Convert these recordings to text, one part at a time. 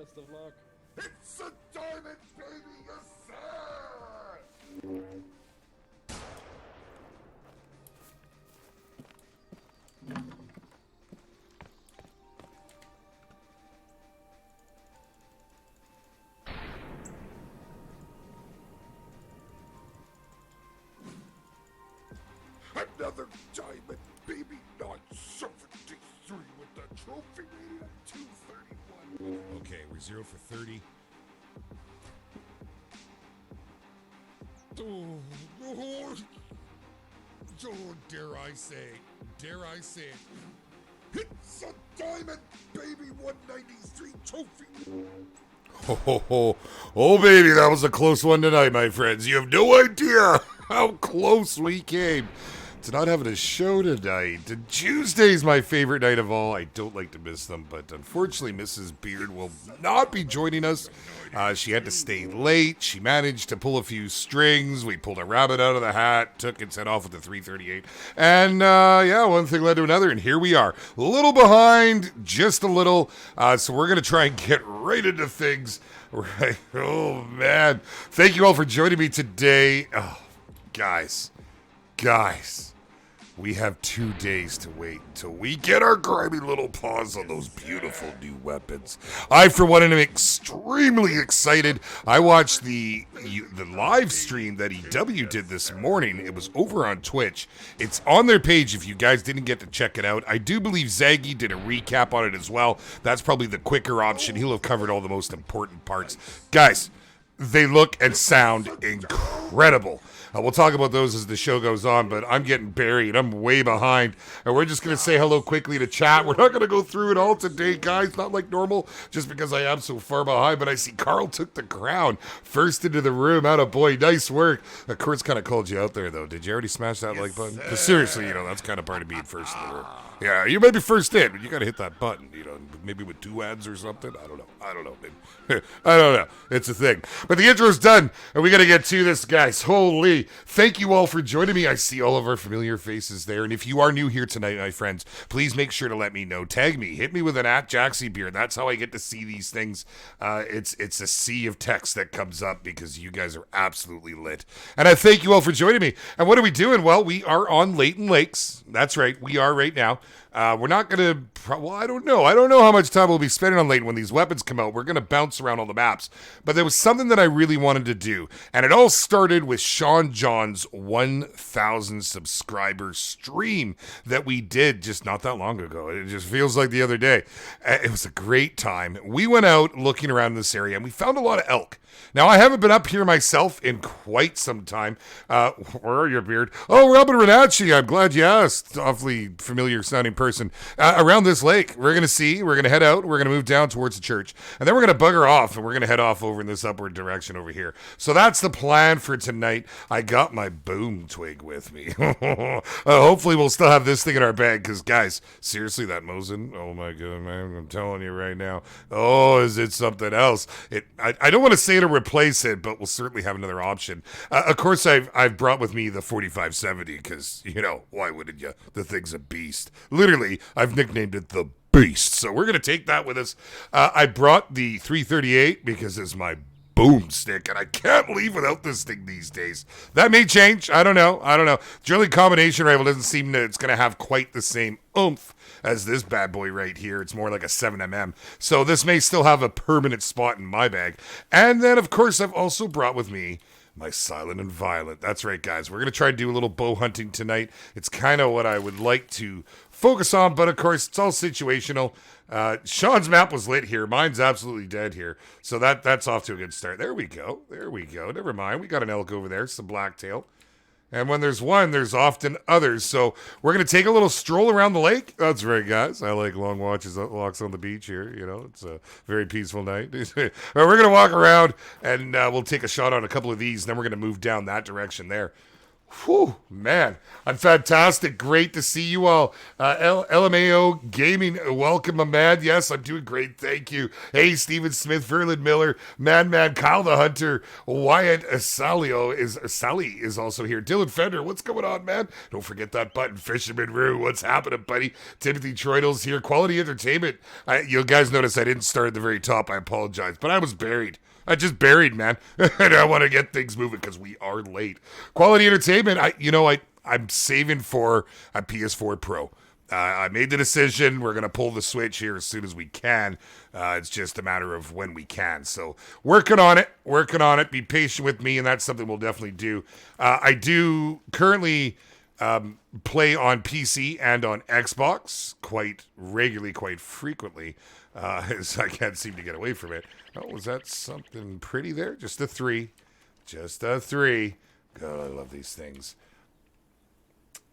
Best of luck. It's a diamond, baby, yes, sir! Another diamond, baby, not 73 with the trophy rated at 231. Okay, we're 0 for 30. Oh, dare I say it. It's a diamond, baby, 193 trophy. Oh, baby, that was a close one tonight, my friends. You have no idea how close we came to not having a show tonight. Tuesday's my favorite night of all. I don't like to miss them, but unfortunately, Mrs. Beard will not be joining us. She had to stay late. She managed to pull a few strings. We pulled a rabbit out of the hat, took and set off with the 338. And, one thing led to another, and here we are. A little behind, just a little. So we're going to try and get right into things. Right. Oh, man. Thank you all for joining me today. Oh, guys. We have 2 days to wait until we get our grimy little paws on those beautiful new weapons. I, for one, am extremely excited. I watched the live stream that EW did this morning. It was over on Twitch. It's on their page if you guys didn't get to check it out. I do believe Zaggy did a recap on it as well. That's probably the quicker option. He'll have covered all the most important parts. Guys, they look and sound incredible. We'll talk about those as the show goes on, but I'm getting buried. I'm way behind. And we're just going to say hello quickly to chat. We're not going to go through it all today, guys. Not like normal, just because I am so far behind. But I see Carl took the crown first into the room. Atta boy, nice work. Kurt's kind of called you out there, though. Did you already smash that like button? Because seriously, that's kind of part of being first in the room. Yeah, you may be first in, but you got to hit that button, maybe with 2 ads or something. I don't know, maybe. I don't know. It's a thing. But the intro's done, and we got to get to this, guys. Holy. Thank you all for joining me. I see all of our familiar faces there. And if you are new here tonight, my friends, please make sure to let me know. Tag me. Hit me with an @JaxyBeard. That's how I get to see these things. It's a sea of text that comes up because you guys are absolutely lit. And I thank you all for joining me. And what are we doing? Well, we are on Layton Lakes. That's right. We are right now. We're not going to, I don't know. I don't know how much time we'll be spending on Layton when these weapons come out. We're going to bounce around all the maps. But there was something that I really wanted to do. And it all started with Sean John's 1,000 subscriber stream that we did just not that long ago. It just feels like the other day. It was a great time. We went out looking around this area and we found a lot of elk. Now, I haven't been up here myself in quite some time. Where are you, Beard? Oh, Robin Renacci. I'm glad you asked. Awfully familiar sounding person. Around this lake, we're going to head out. We're going to move down towards the church. And then we're going to bugger off and we're going to head off over in this upward direction over here. So that's the plan for tonight. I got my boom twig with me. Hopefully we'll still have this thing in our bag because, guys, seriously, that Mosin, oh my God, man, I'm telling you right now. Oh, is it something else? I don't want to say to replace it, but we'll certainly have another option. Of course, I've brought with me the 4570 because, why wouldn't you? The thing's a beast. Literally, I've nicknamed it the Beast. So we're going to take that with us. I brought the 338 because it's my boomstick, and I can't leave without this thing these days. That may change. I don't know. Generally, combination rifle doesn't seem it's going to have quite the same oomph as this bad boy right here. It's more like a 7mm. So this may still have a permanent spot in my bag. And then, of course, I've also brought with me my silent and violent. That's right, guys. We're going to try to do a little bow hunting tonight. It's kind of what I would like to focus on, but of course, it's all situational. Sean's map was lit here. Mine's absolutely dead here. So that's off to a good start. There we go. Never mind. We got an elk over there, some blacktail. And when there's one, there's often others. So we're going to take a little stroll around the lake. That's right, guys. I like long walks on the beach here. It's a very peaceful night. We're going to walk around and we'll take a shot on a couple of these. And then we're going to move down that direction there. Whew, man, I'm fantastic. Great to see you all. LMAO Gaming, welcome, my man. Yes, I'm doing great. Thank you. Hey, Steven Smith, Verlin Miller, Man, Kyle the Hunter, Wyatt Sally is also here. Dylan Fender, what's going on, man? Don't forget that button. Fisherman Rue, what's happening, buddy? Timothy Troidles here. Quality Entertainment. You guys notice I didn't start at the very top. I apologize, but I was buried. I just buried, man. And I want to get things moving because we are late. Quality Entertainment, I'm saving for a PS4 Pro. I made the decision. We're going to pull the switch here as soon as we can. It's just a matter of when we can. So working on it. Be patient with me, and that's something we'll definitely do. I do currently play on PC and on Xbox quite regularly, quite frequently. As I can't seem to get away from it. Oh, was that something pretty there? Just a 3. Just a 3. God, I love these things.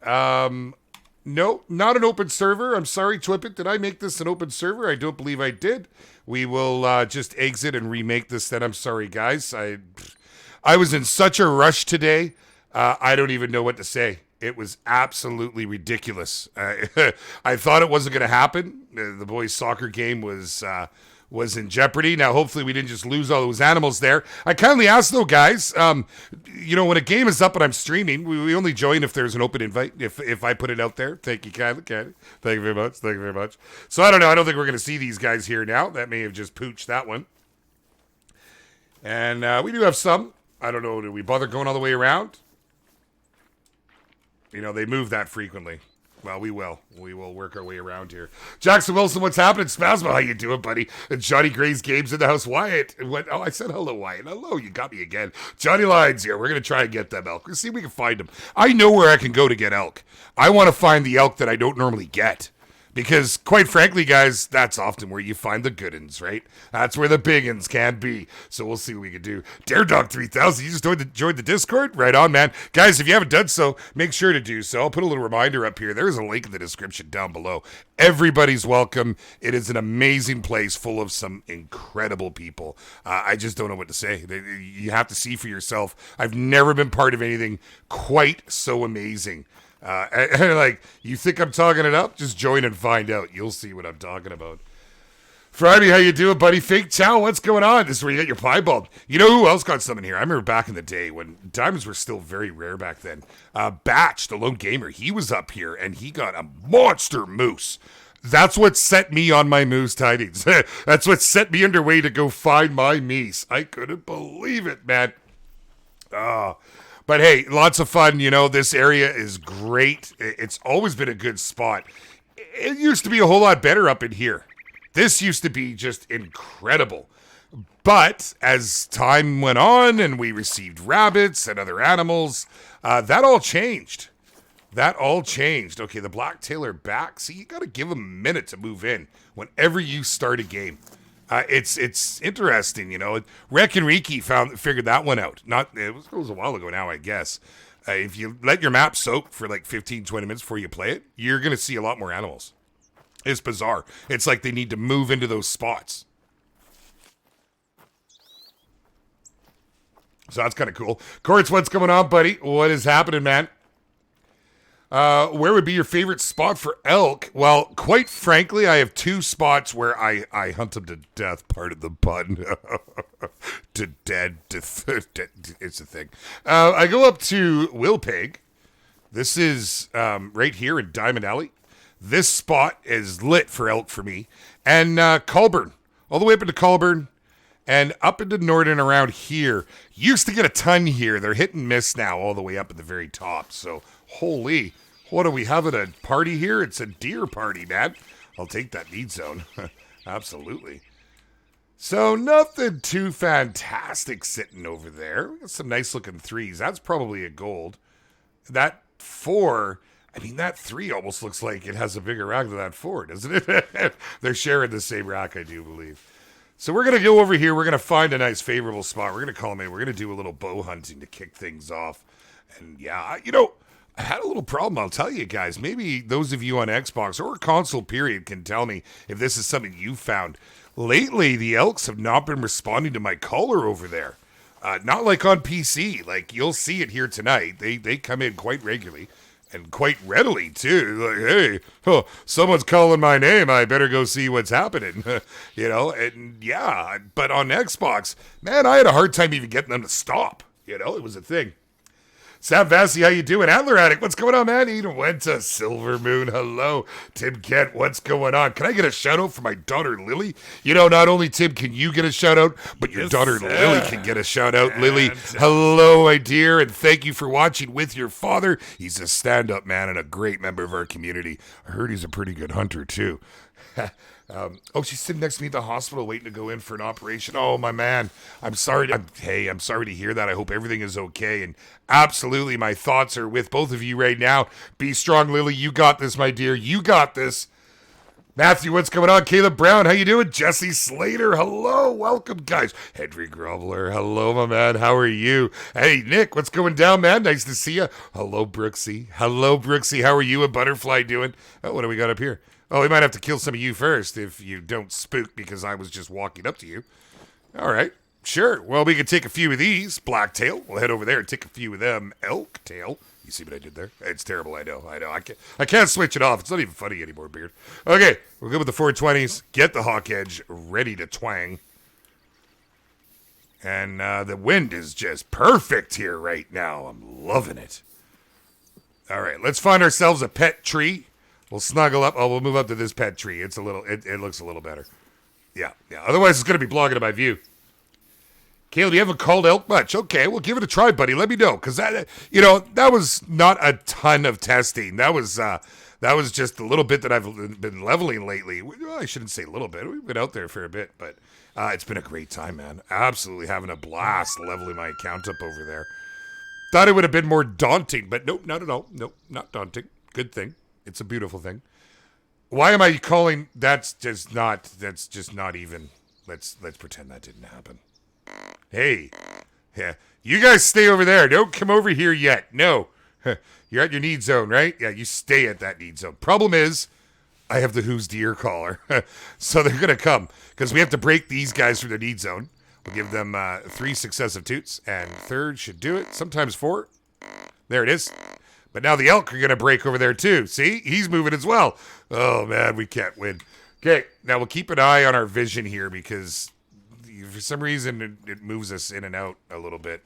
No, not an open server. I'm sorry, Twippet. Did I make this an open server? I don't believe I did. We will just exit and remake this then. I'm sorry, guys. I was in such a rush today. I don't even know what to say. It was absolutely ridiculous. I thought it wasn't going to happen. The boys' soccer game was in jeopardy. Now, hopefully, we didn't just lose all those animals there. I kindly ask, though, guys, when a game is up and I'm streaming, we only join if there's an open invite, if I put it out there. Thank you, kindly. Thank you very much. Thank you very much. So, I don't know. I don't think we're going to see these guys here now. That may have just pooched that one. And we do have some. I don't know. Do we bother going all the way around? They move that frequently. Well, we will. We will work our way around here. Jackson Wilson, what's happening? Spasmo, how you doing, buddy? And Johnny Gray's Games in the house. Wyatt. I said hello, Wyatt. Hello, you got me again. Johnny Lyons here. We're going to try and get them elk. Let's see if we can find them. I know where I can go to get elk. I want to find the elk that I don't normally get. Because, quite frankly, guys, that's often where you find the good uns, right? That's where the big uns can be. So we'll see what we can do. Daredog 3000, you just joined the Discord? Right on, man. Guys, if you haven't done so, make sure to do so. I'll put a little reminder up here. There's a link in the description down below. Everybody's welcome. It is an amazing place full of some incredible people. I just don't know what to say. You have to see for yourself. I've never been part of anything quite so amazing. And you think I'm talking it up? Just join and find out. You'll see what I'm talking about. Friday, how you doing, buddy? Fake Chow, what's going on? This is where you get your piebald. You know who else got some in here? I remember back in the day when diamonds were still very rare back then. Batch, the lone gamer, he was up here and he got a monster moose. That's what set me on my moose tidings. That's what set me underway to go find my meese. I couldn't believe it, man. But hey, lots of fun. This area is great. It's always been a good spot. It used to be a whole lot better up in here. This used to be just incredible. But as time went on and we received rabbits and other animals, that all changed. Okay, the blacktail are back. See, you got to give them a minute to move in whenever you start a game. It's interesting, Rek and Reeky figured that one out. It was a while ago now, I guess. If you let your map soak for like 15, 20 minutes before you play it, you're going to see a lot more animals. It's bizarre. It's like they need to move into those spots. So that's kind of cool. Courts, what's going on, buddy? What is happening, man? Where would be your favorite spot for elk? Well, quite frankly, I have 2 spots where I hunt them to death. Part of the pun. It's a thing. I go up to Wilpeg. This is right here in Diamond Alley. This spot is lit for elk for me. And Colburn. All the way up into Colburn. And up into Northern around here. Used to get a ton here. They're hit and miss now all the way up at the very top. So, holy, what are we having a party here? It's a deer party, man. I'll take that need zone. Absolutely. So, nothing too fantastic sitting over there. We got some nice looking 3s. That's probably a gold. That 4, that 3 almost looks like it has a bigger rack than that 4, doesn't it? They're sharing the same rack, I do believe. So we're going to go over here. We're going to find a nice favorable spot. We're going to call them in. We're going to do a little bow hunting to kick things off. And yeah, I had a little problem. I'll tell you guys. Maybe those of you on Xbox or console period can tell me if this is something you found. Lately, the elks have not been responding to my collar over there. Not like on PC. Like, you'll see it here tonight. They come in quite regularly and quite readily, too. Like, hey, oh, someone's calling my name. I better go see what's happening. And yeah. But on Xbox, man, I had a hard time even getting them to stop. It was a thing. Sam Vassy, how you doing? Antler Addict, what's going on, man? Eden went to Silver Moon. Hello. Tim Kent, what's going on? Can I get a shout out for my daughter, Lily? Not only, Tim, can you get a shout out, but your daughter, Lily, can get a shout out. Lily, hello, my dear, and thank you for watching with your father. He's a stand-up man and a great member of our community. I heard he's a pretty good hunter, too. She's sitting next to me at the hospital waiting to go in for an operation. Oh, my man. I'm sorry to hear that. I hope everything is okay. And absolutely, my thoughts are with both of you right now. Be strong, Lily. You got this, my dear. You got this. Matthew, what's going on? Caleb Brown, how you doing? Jesse Slater, hello. Welcome, guys. Henry Grobler, hello, my man. How are you? Hey, Nick, what's going down, man? Nice to see you. Hello, Brooksy. Hello, Brooksy. How are you and Butterfly doing? Oh, what do we got up here? Oh, we might have to kill some of you first if you don't spook because I was just walking up to you. All right, sure. Well, we could take a few of these. Blacktail. We'll head over there and take a few of them. Elk tail. You see what I did there? It's terrible, I know. I can't switch it off. It's not even funny anymore, Beard. Okay, we're good with the 420s. Get the Hawk Edge ready to twang. And the wind is just perfect here right now. I'm loving it. All right, let's find ourselves a pet tree. We'll snuggle up. Oh, we'll move up to this pet tree. It looks a little better. Yeah. Otherwise, it's going to be blocking my view. Caleb, you haven't called elk much. Okay, well, give it a try, buddy. Let me know. Because that was not a ton of testing. That was just a little bit that I've been leveling lately. Well, I shouldn't say a little bit. We've been out there for a bit, but it's been a great time, man. Absolutely having a blast leveling my account up over there. Thought it would have been more daunting, but nope, not at all. Nope, not daunting. Good thing. It's a beautiful thing. Why am I calling? That's just not even. Let's pretend that didn't happen. Hey, yeah, you guys stay over there. Don't come over here yet. No, you're at your need zone, right? Yeah, you stay at that need zone. Problem is, I have the Who's Deer caller, so they're gonna come because we have to break these guys from their need zone. We'll give them 3 successive toots, and third should do it. Sometimes 4. There it is. But now the elk are going to break over there too. See? He's moving as well. Oh, man, we can't win. Okay, now we'll keep an eye on our vision here because for some reason it moves us in and out a little bit.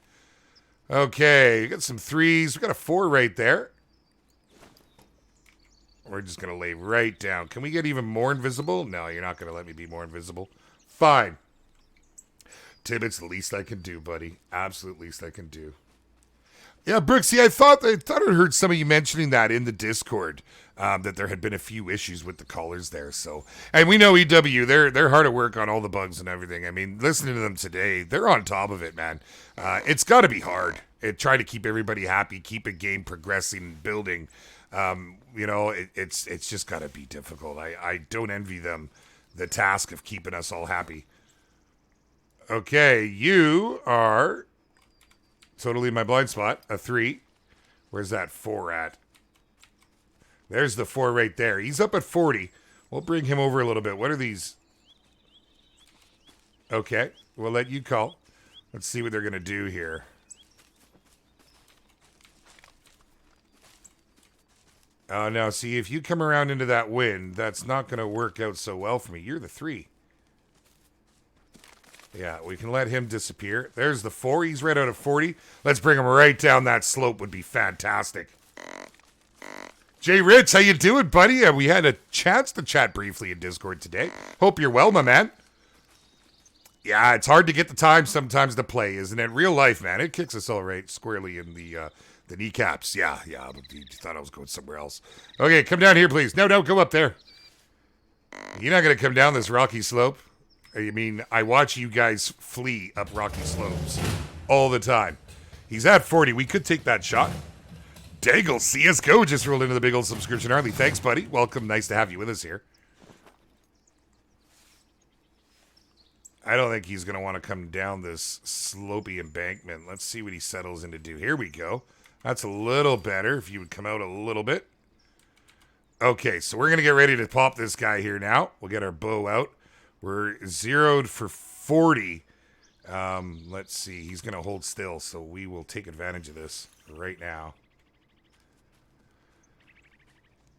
Okay, we got some 3s. We got a 4 right there. We're just going to lay right down. Can we get even more invisible? No, you're not going to let me be more invisible. Fine. Tim, it's the least I can do, buddy. Absolute least I can do. Yeah, Brooksy, I thought I heard some of you mentioning that in the Discord, that there had been a few issues with the callers there. So, and we know EW, they're hard at work on all the bugs and everything. I mean, listening to them today, they're on top of it, man. It's got to be hard. Try to keep everybody happy, keep a game progressing and building. It's just got to be difficult. I don't envy them the task of keeping us all happy. Okay, you are totally in my blind spot. A 3. Where's that 4 at? There's the 4 right there. He's up at 40. We'll bring him over a little bit. What are these? Okay, we'll let you call. Let's see what they're going to do here. Oh, now, see, if you come around into that wind, that's not going to work out so well for me. You're the 3. Yeah, we can let him disappear. There's the 4. He's right out of 40. Let's bring him right down that slope. Would be fantastic. Jay Rich, how you doing, buddy? We had a chance to chat briefly in Discord today. Hope you're well, my man. Yeah, it's hard to get the time sometimes to play, isn't it? Real life, man. It kicks us all right squarely in the kneecaps. Yeah. But you thought I was going somewhere else. Okay, come down here, please. No, go up there. You're not going to come down this rocky slope. I mean, I watch you guys flee up rocky slopes all the time. He's at 40. We could take that shot. Daigle CSGO just rolled into the big old subscription early. Thanks, buddy. Welcome. Nice to have you with us here. I don't think he's going to want to come down this slopey embankment. Let's see what he settles in to do. Here we go. That's a little better if you would come out a little bit. Okay, so we're going to get ready to pop this guy here now. We'll get our bow out. We're zeroed for 40. Let's see. He's going to hold still, so we will take advantage of this right now.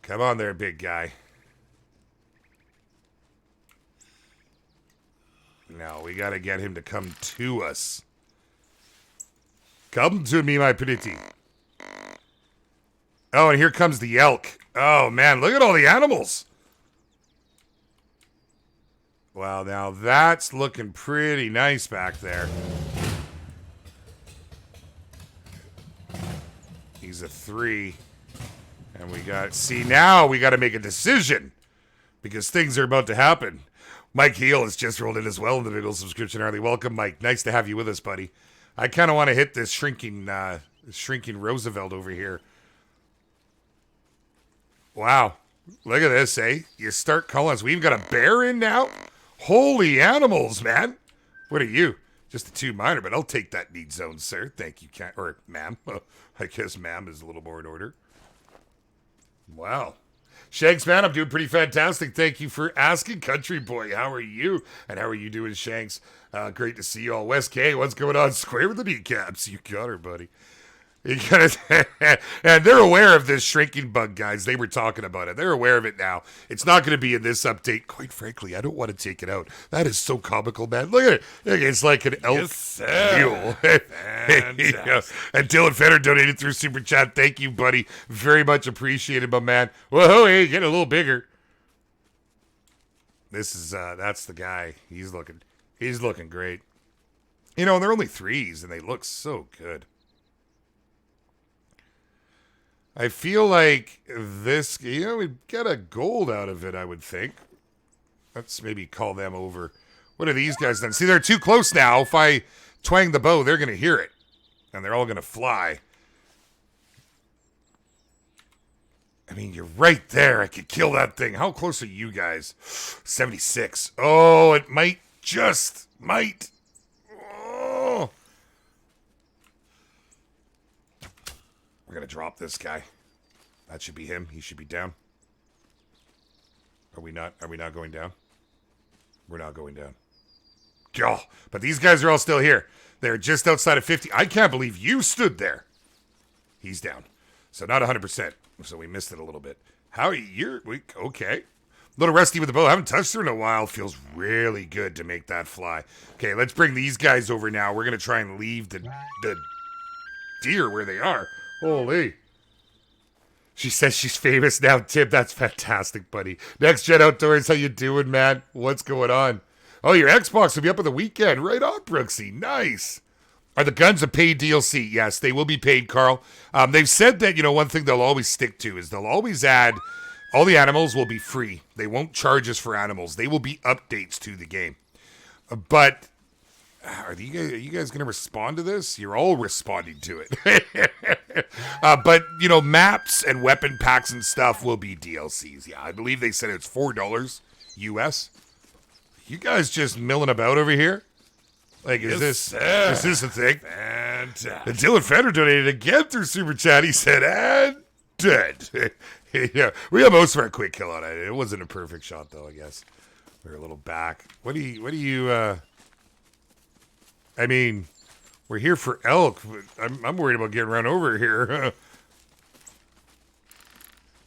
Come on there, big guy. No, we got to get him to come to us. Come to me, my pretty. Oh, and here comes the elk. Oh, man, look at all the animals. Wow, now that's looking pretty nice back there. He's a 3. And we got, see, now we got to make a decision because things are about to happen. Mike Heel has just rolled in as well in the big old subscription early. Welcome, Mike. Nice to have you with us, buddy. I kind of want to hit this shrinking Roosevelt over here. Wow. Look at this, eh? You start calling us. We even got a bear in now? Holy animals, man. What are you? Just a 2 minor, but I'll take that need zone, sir. Thank you, or ma'am. I guess ma'am is a little more in order. Wow. Shanks, man, I'm doing pretty fantastic. Thank you for asking. Country boy, how are you? And how are you doing, Shanks? Great to see you all. West K, what's going on? Square with the kneecaps. You got her, buddy. You gotta, and they're aware of this shrinking bug, guys. They were talking about it. They're aware of it now. It's not going to be in this update. Quite frankly, I don't want to take it out. That is so comical, man. Look at it. Look, it's like an elk mule. You know, and Dylan Fenner donated through Super Chat. Thank you, buddy. Very much appreciated, my man. Whoa, hey, get a little bigger. This is, that's the guy. He's looking great. You know, and they're only 3s, and they look so good. I feel like this, you know, we'd get a gold out of it, I would think. Let's maybe call them over. What are these guys done? See, they're too close now. If I twang the bow, they're going to hear it. And they're all going to fly. I mean, you're right there. I could kill that thing. How close are you guys? 76. Oh, it might. Oh. We're going to drop this guy. That should be him. He should be down. Are we not going down? We're not going down. Oh, but these guys are all still here. They're just outside of 50. I can't believe you stood there. He's down. So not 100%. So we missed it a little bit. How are you? Okay. A little rusty with the bow. I haven't touched her in a while. Feels really good to make that fly. Okay, let's bring these guys over now. We're going to try and leave the deer where they are. Holy. She says she's famous now, Tim. That's fantastic, buddy. Next Gen Outdoors, how you doing, man? What's going on? Oh, your Xbox will be up on the weekend. Right on, Brooksy. Nice. Are the guns a paid DLC? Yes, they will be paid, Carl. They've said that, you know, one thing they'll always stick to is they'll always add, all the animals will be free. They won't charge us for animals. They will be updates to the game. But are you guys going to respond to this? You're all responding to it. But, you know, maps and weapon packs and stuff will be DLCs. Yeah, I believe they said it's $4 US. You guys just milling about over here? Like, is this a thing? Fantastic. And Dylan Fender donated again through Super Chat. He said, and dead. Yeah, we got most of our quick kill on it. It wasn't a perfect shot, though, I guess. We were a little back. What do you, I mean, we're here for elk. I'm worried about getting run over here.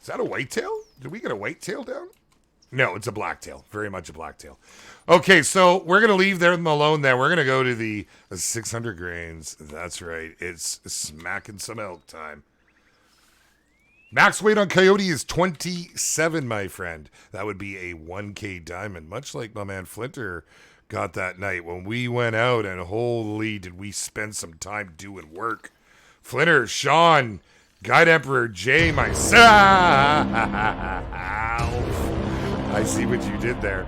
Is that a whitetail? Did we get a whitetail down? No, it's a blacktail. Very much a blacktail. Okay, so we're going to leave them alone then. We're going to go to the 600 grains. That's right. It's smacking some elk time. Max weight on Coyote is 27, my friend. That would be a 1K diamond, much like my man Flinter got that night when we went out, and holy did we spend some time doing work. Flinter, Sean, Guide Emperor, Jay, myself. I see what you did there.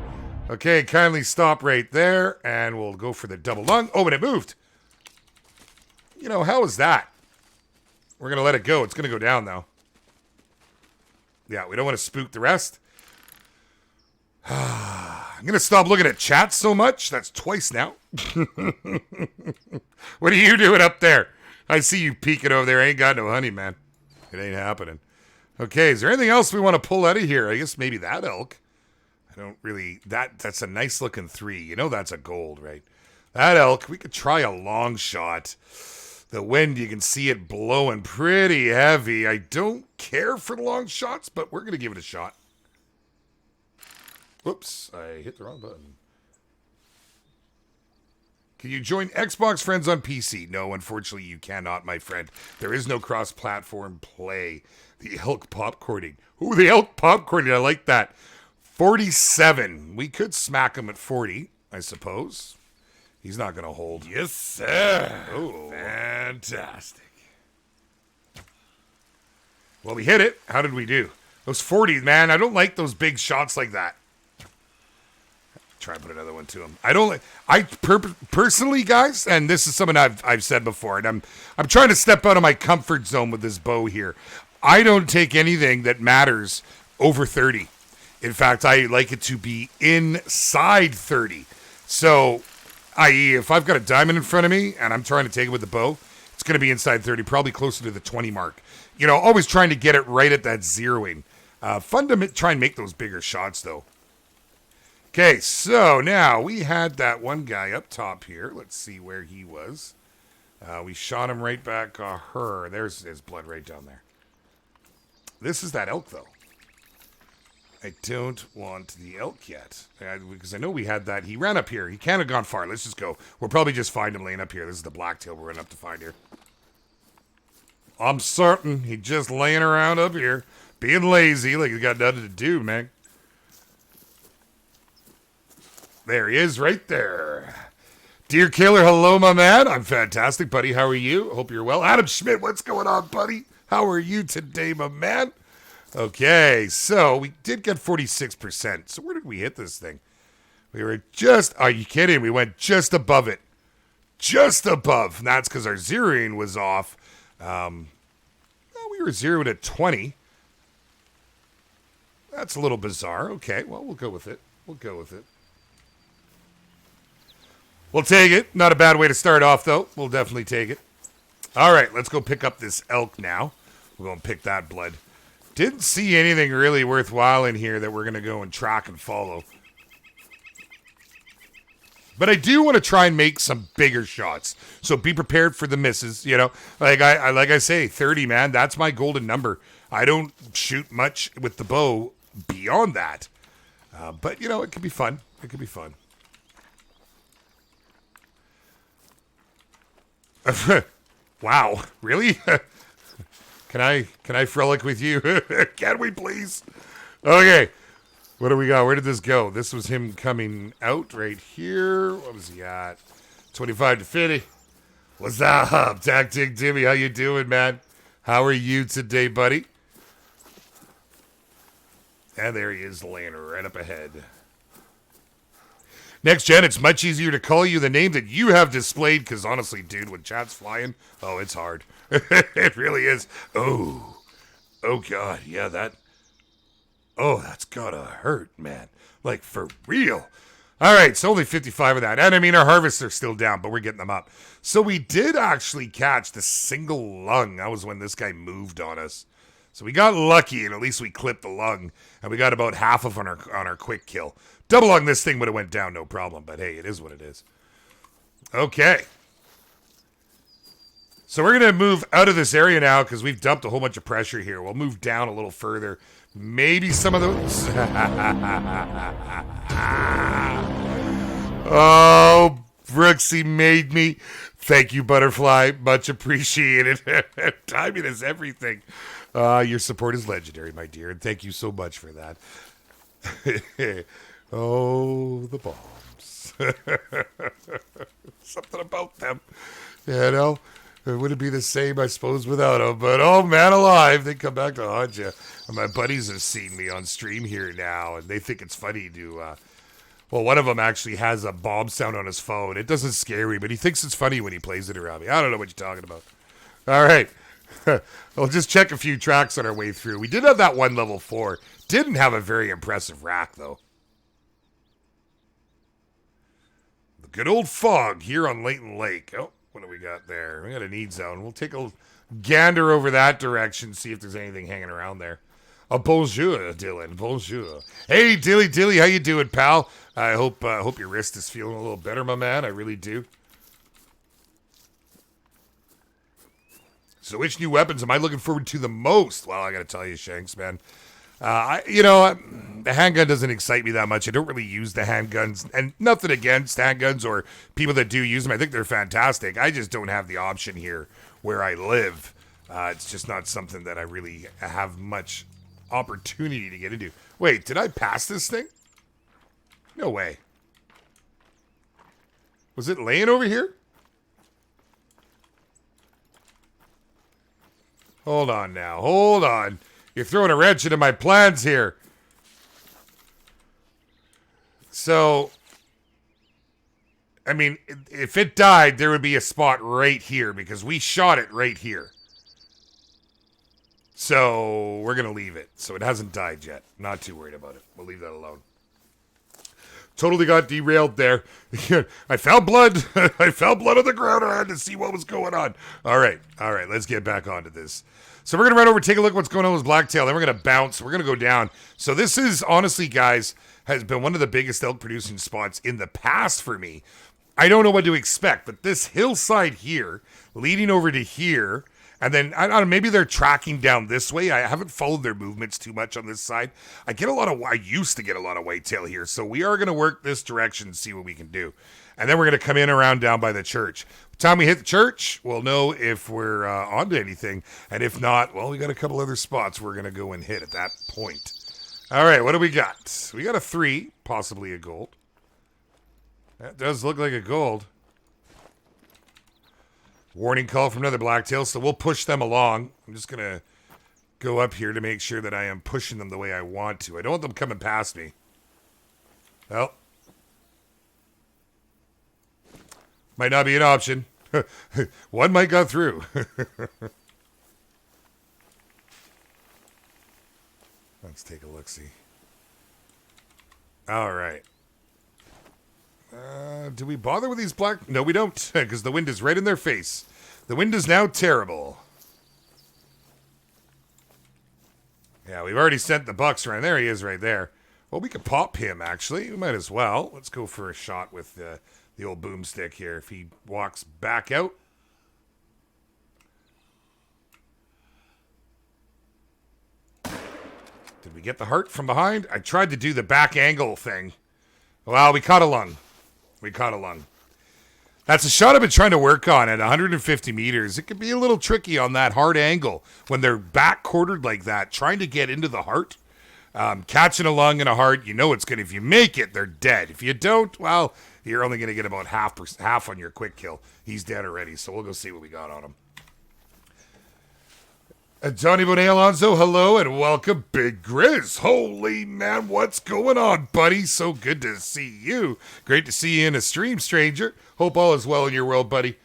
Okay, kindly stop right there, and we'll go for the double lung. Oh, and it moved. You know, how is that? We're going to let it go. It's going to go down, though. Yeah, we don't want to spook the rest. I'm going to stop looking at chat so much. That's twice now. What are you doing up there? I see you peeking over there. I ain't got no honey, man. It ain't happening. Okay, is there anything else we want to pull out of here? I guess maybe that elk. I don't really... That's a nice looking 3. You know that's a gold, right? That elk, we could try a long shot. The wind, you can see it blowing pretty heavy. I don't care for the long shots, but we're going to give it a shot. Whoops, I hit the wrong button. Can you join Xbox friends on PC? No, unfortunately, you cannot, my friend. There is no cross-platform play. The elk popcorning. Ooh, the elk popcorning. I like that. 47. We could smack him at 40, I suppose. He's not going to hold. Yes, sir. Oh, Fantastic. Well, we hit it. How did we do? Those 40, man. I don't like those big shots like that. Try and put another one to him. I don't like. Personally, guys, and this is something I've said before, and I'm trying to step out of my comfort zone with this bow here. I don't take anything that matters over 30. In fact, I like it to be inside 30. So, i.e., if I've got a diamond in front of me and I'm trying to take it with the bow, it's going to be inside 30, probably closer to the 20 mark. You know, always trying to get it right at that zeroing. Fun to try and make those bigger shots, though. Okay, so now we had that one guy up top here. Let's see where he was. We shot him right back her. There's his blood right down there. This is that elk, though. I don't want the elk yet. Because I know we had that. He ran up here. He can't have gone far. Let's just go. We'll probably just find him laying up here. This is the blacktail we're running up to find here. I'm certain he's just laying around up here. Being lazy like he's got nothing to do, man. There he is right there. Dear Killer, hello, my man. I'm fantastic, buddy. How are you? Hope you're well. Adam Schmidt, what's going on, buddy? How are you today, my man? Okay, so we did get 46%. So where did we hit this thing? We were just, are you kidding? We went just above it. Just above. And that's because our zeroing was off. Well, we were zeroed at 20. That's a little bizarre. Okay, well, we'll go with it. We'll go with it. We'll take it. Not a bad way to start off, though. We'll definitely take it. All right, let's go pick up this elk now. We're going to pick that blood. Didn't see anything really worthwhile in here that we're going to go and track and follow. But I do want to try and make some bigger shots. So be prepared for the misses, you know. Like I say, 30, man, that's my golden number. I don't shoot much with the bow beyond that. But, you know, it could be fun. It could be fun. Wow, really? Can I frolic with you? Can we please? Okay. What do we got? Where did this go? This was him coming out right here. What was he at? 25 to 50. What's up, Tactic Timmy? How you doing, man? How are you today, buddy? And there he is, laying right up ahead. Next gen, it's much easier to call you the name that you have displayed, because honestly, dude, when chat's flying, oh, it's hard. It really is. Oh, God, yeah, that. Oh, that's gotta hurt, man. Like, for real. All right, so only 55 of that. And I mean, our harvests are still down, but we're getting them up. So we did actually catch the single lung. That was when this guy moved on us. So we got lucky, and at least we clipped the lung, and we got about half of on our quick kill. Double lung, this thing would have went down, no problem. But hey, it is what it is. Okay. So we're going to move out of this area now because we've dumped a whole bunch of pressure here. We'll move down a little further. Maybe some of those... Oh, Brooksy made me. Thank you, Butterfly. Much appreciated. Timing is everything. Your support is legendary, my dear, and thank you so much for that. Oh, the bombs. Something about them. You know, it wouldn't be the same, I suppose, without them. But, oh, man alive, they come back to haunt you. And my buddies have seen me on stream here now, and they think it's funny to... well, one of them actually has a bomb sound on his phone. It doesn't scare me, but he thinks it's funny when he plays it around me. I don't know what you're talking about. All right. We'll just check a few tracks on our way through. We did have that one level 4. Didn't have a very impressive rack, though. The good old fog here on Layton Lake. Oh, what do we got there? We got a need zone. We'll take a gander over that direction, see if there's anything hanging around there. Bonjour, Dylan. Bonjour. Hey, Dilly, how you doing, pal? I hope your wrist is feeling a little better, my man. I really do. So which new weapons am I looking forward to the most? Well, I got to tell you, Shanks, man. The handgun doesn't excite me that much. I don't really use the handguns, and nothing against handguns or people that do use them. I think they're fantastic. I just don't have the option here where I live. It's just not something that I really have much opportunity to get into. Wait, did I pass this thing? No way. Was it laying over here? Hold on now. Hold on. You're throwing a wrench into my plans here. So, I mean, if it died, there would be a spot right here because we shot it right here. So, we're going to leave it. So, it hasn't died yet. Not too worried about it. We'll leave that alone. Totally got derailed there. I found blood. I found blood on the ground. I had to see what was going on. All right. Let's get back onto this. So we're going to run over, take a look at what's going on with blacktail. Then we're going to bounce. We're going to go down. So this is, honestly, guys, has been one of the biggest elk producing spots in the past for me. I don't know what to expect, but this hillside here, leading over to here, and then, I don't know, maybe they're tracking down this way. I haven't followed their movements too much on this side. I used to get a lot of whitetail here, so we are going to work this direction and see what we can do. And then we're going to come in around down by the church. By the time we hit the church, we'll know if we're onto anything. And if not, well, we got a couple other spots we're going to go and hit at that point. All right, what do we got? We got a 3, possibly a gold. That does look like a gold. Warning call from another blacktail, so we'll push them along. I'm just going to go up here to make sure that I am pushing them the way I want to. I don't want them coming past me. Well, might not be an option. One might go through. Let's take a look-see. All right. Do we bother with these black? No, we don't, because the wind is right in their face. The wind is now terrible. Yeah, we've already sent the bucks around. There he is right there. Well, we could pop him, actually. We might as well. Let's go for a shot with the old boomstick here. If he walks back out. Did we get the heart from behind? I tried to do the back angle thing. Well, we caught a lung. That's a shot I've been trying to work on at 150 meters. It can be a little tricky on that hard angle when they're back quartered like that, trying to get into the heart. Catching a lung and a heart, you know it's good. If you make it, they're dead. If you don't, well, you're only going to get about half on your quick kill. He's dead already, so we'll go see what we got on him. Johnny Bonet Alonso, hello and welcome, Big Grizz. Holy man, what's going on, buddy? So good to see you. Great to see you in a stream, stranger. Hope all is well in your world, buddy.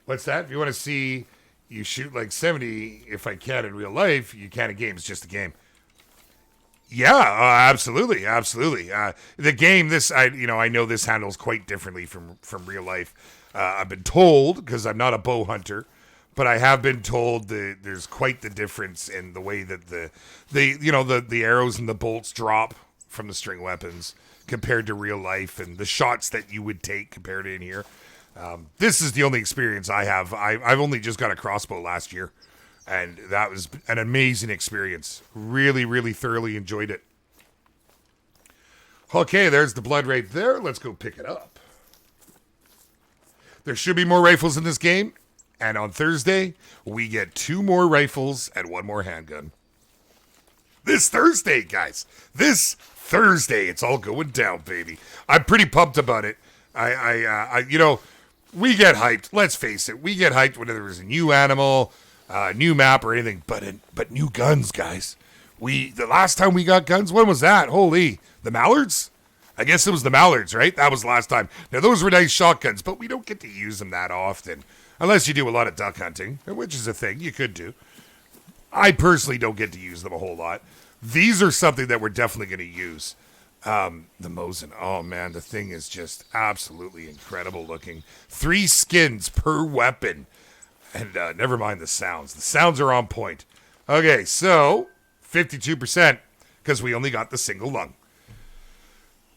What's that? If you want to see you shoot like 70, if I can in real life, you can in games, just a game. Yeah, absolutely. The game, I know this handles quite differently from real life. I've been told, because I'm not a bow hunter, but I have been told that there's quite the difference in the way that the arrows and the bolts drop from the string weapons compared to real life, and the shots that you would take compared to in here. This is the only experience I have. I've only just got a crossbow last year, and that was an amazing experience. Really, really thoroughly enjoyed it. Okay, there's the blood right there. Let's go pick it up. There should be more rifles in this game. And on Thursday, we get 2 more rifles and 1 more handgun. This Thursday, guys. This Thursday. It's all going down, baby. I'm pretty pumped about it. We get hyped. Let's face it. We get hyped when there's a new animal, new map or anything. But new guns, guys. The last time we got guns, when was that? Holy. The Mallards? I guess it was the Mallards, right? That was the last time. Now, those were nice shotguns, but we don't get to use them that often. Unless you do a lot of duck hunting, which is a thing you could do. I personally don't get to use them a whole lot. These are something that we're definitely going to use. The Mosin. Oh, man, the thing is just absolutely incredible looking. 3 skins per weapon. And never mind the sounds. The sounds are on point. Okay, so 52% because we only got the single lung.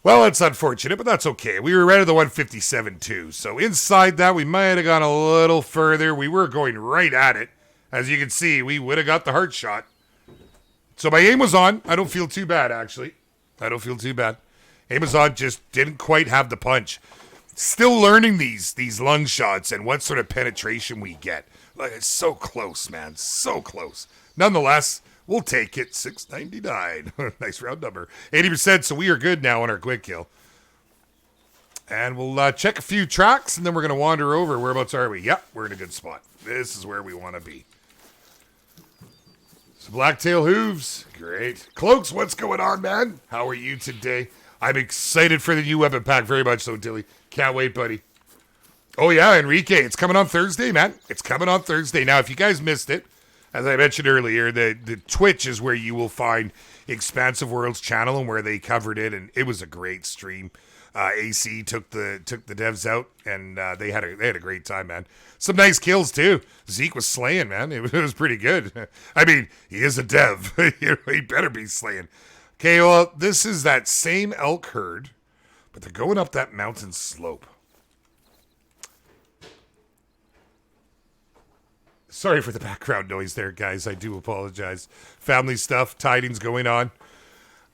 Well, that's unfortunate, but that's okay. We were right at the 157 too. So inside that, we might have gone a little further. We were going right at it. As you can see, we would have got the heart shot. So my aim was on. I don't feel too bad, actually. I don't feel too bad. Aim was on, just didn't quite have the punch. Still learning these lung shots and what sort of penetration we get. Like, it's so close, man. So close. Nonetheless, we'll take it. 699. Nice round number. 80%, so we are good now on our quick kill. And we'll check a few tracks, and then we're going to wander over. Whereabouts are we? Yep, we're in a good spot. This is where we want to be. So blacktail hooves. Great. Cloaks, what's going on, man? How are you today? I'm excited for the new weapon pack very much so, Dilly. Can't wait, buddy. Oh, yeah, Enrique. It's coming on Thursday, man. It's coming on Thursday. Now, if you guys missed it, as I mentioned earlier, the Twitch is where you will find Expansive World's channel and where they covered it, and it was a great stream. AC took the devs out, and they had a great time, man. Some nice kills too. Zeke was slaying, man. It was pretty good. I mean, he is a dev. He better be slaying. Okay, well, this is that same elk herd, but they're going up that mountain slope. Sorry for the background noise there, guys. I do apologize. Family stuff, tidings going on.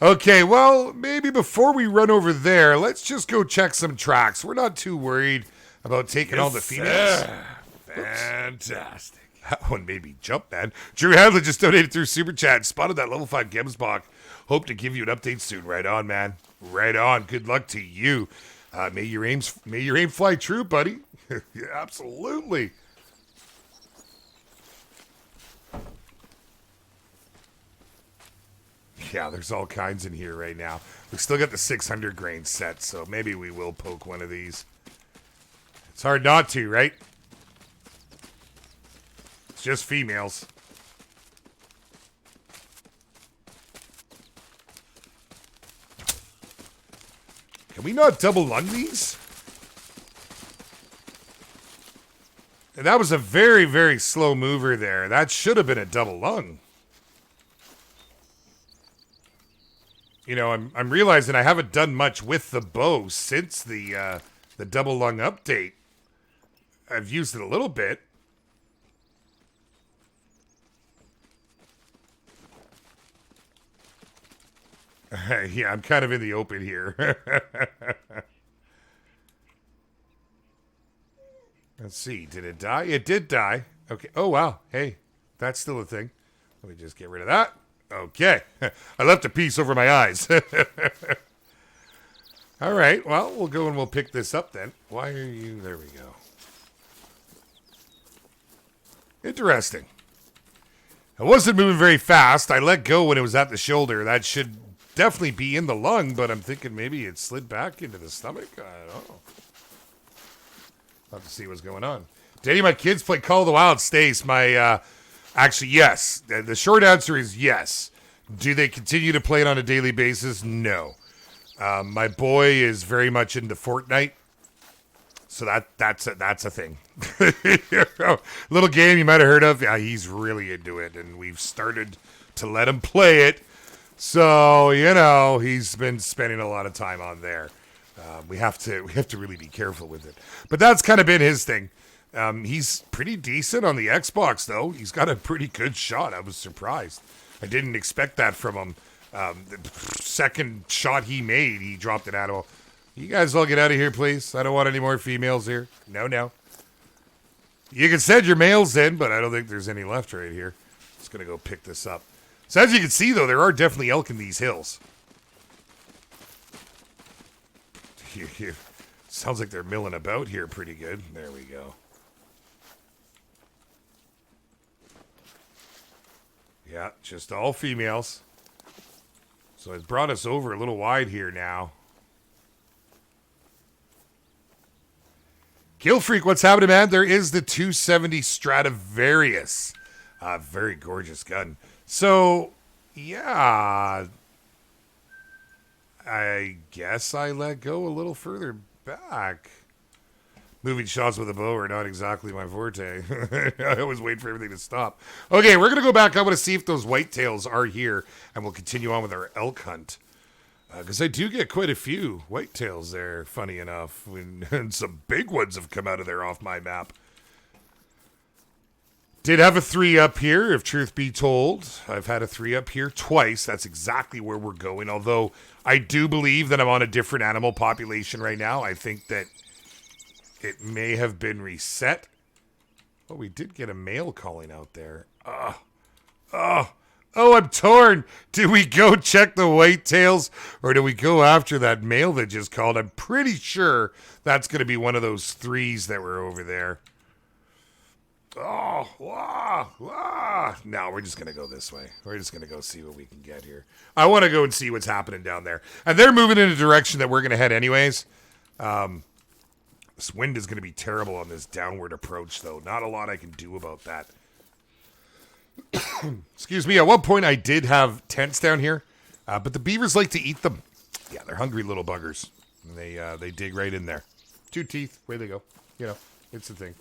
Okay, well, maybe before we run over there, let's just go check some tracks. We're not too worried about taking all the females. Fantastic. That one made me jump, man. Drew Hadley just donated through Super Chat. Spotted that level 5 Gemsbach. Hope to give you an update soon. Right on, man. Right on. Good luck to you. May your aim fly true, buddy. Yeah, absolutely. Yeah, there's all kinds in here right now. We still got the 600 grain set, so maybe we will poke one of these. It's hard not to, right? It's just females. Can we not double lung these? And that was a very, very slow mover there. That should have been a double lung. You know, I'm realizing I haven't done much with the bow since the double lung update. I've used it a little bit. Yeah, I'm kind of in the open here. Let's see. Did it die? It did die. Okay. Oh, wow. Hey, that's still a thing. Let me just get rid of that. Okay. I left a piece over my eyes. All right. Well, we'll go and we'll pick this up then. Why are you... There we go. Interesting. I wasn't moving very fast. I let go when it was at the shoulder. That should definitely be in the lung, but I'm thinking maybe it slid back into the stomach. I don't know. I'll have to see what's going on. Daddy, my kids play Call of the Wild. Stace, my... Actually, yes. The short answer is yes. Do they continue to play it on a daily basis? No. My boy is very much into Fortnite, so that's a thing. Little game you might have heard of. Yeah, he's really into it, and we've started to let him play it. So you know, he's been spending a lot of time on there. We have to really be careful with it. But that's kind of been his thing. He's pretty decent on the Xbox, though. He's got a pretty good shot. I was surprised. I didn't expect that from him. The second shot he made, he dropped it out of. You guys all get out of here, please. I don't want any more females here. No. You can send your males in, but I don't think there's any left right here. Just going to go pick this up. So as you can see, though, there are definitely elk in these hills. Sounds like they're milling about here pretty good. There we go. Yeah, just all females. So it's brought us over a little wide here now. Kill Freak, what's happening, man? There is the 270 Stradivarius. Very gorgeous gun. So, yeah. I guess I let go a little further back. moving shots with a bow are not exactly my forte. I always wait for everything to stop. Okay, we're going to go back. I want to see if those whitetails are here, and we'll continue on with our elk hunt. Because I do get quite a few whitetails there, funny enough. And some big ones have come out of there off my map. Did have a 3-up here, if truth be told. I've had a 3-up here twice. That's exactly where we're going. Although I do believe that I'm on a different animal population right now. I think that it may have been reset. Oh, we did get a male calling out there. Oh, I'm torn. Do we go check the whitetails or do we go after that male that just called? I'm pretty sure that's going to be one of those 3s that were over there. Oh, no, we're just going to go this way. We're just going to go see what we can get here. I want to go and see what's happening down there. And they're moving in a direction that we're going to head anyways. This wind is going to be terrible on this downward approach, though. Not a lot I can do about that. Excuse me. At one point, I did have tents down here, but the beavers like to eat them. Yeah, they're hungry little buggers. And they dig right in there. 2 teeth. Way they go. You know, it's the thing.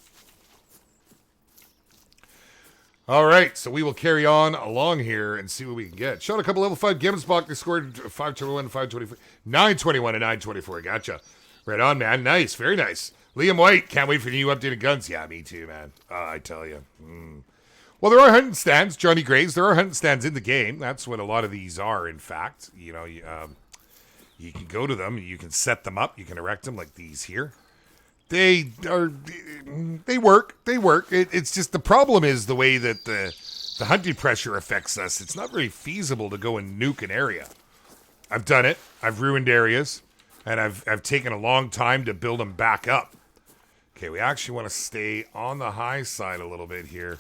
All right, so we will carry on along here and see what we can get. Shot a couple level 5 Gibbonsbach. They scored 521, 524, 921, and 924. Gotcha. Right on, man. Nice. Very nice. Liam White. Can't wait for the new updated guns. Yeah, me too, man. I tell you. Well, there are hunting stands. Johnny Graves. There are hunting stands in the game. That's what a lot of these are, in fact. You know, you can go to them. You can set them up. You can erect them like these here. They work. It's just the problem is the way that the hunting pressure affects us. It's not very feasible to go and nuke an area. I've done it. I've ruined areas, and I've taken a long time to build them back up. Okay, we actually want to stay on the high side a little bit here.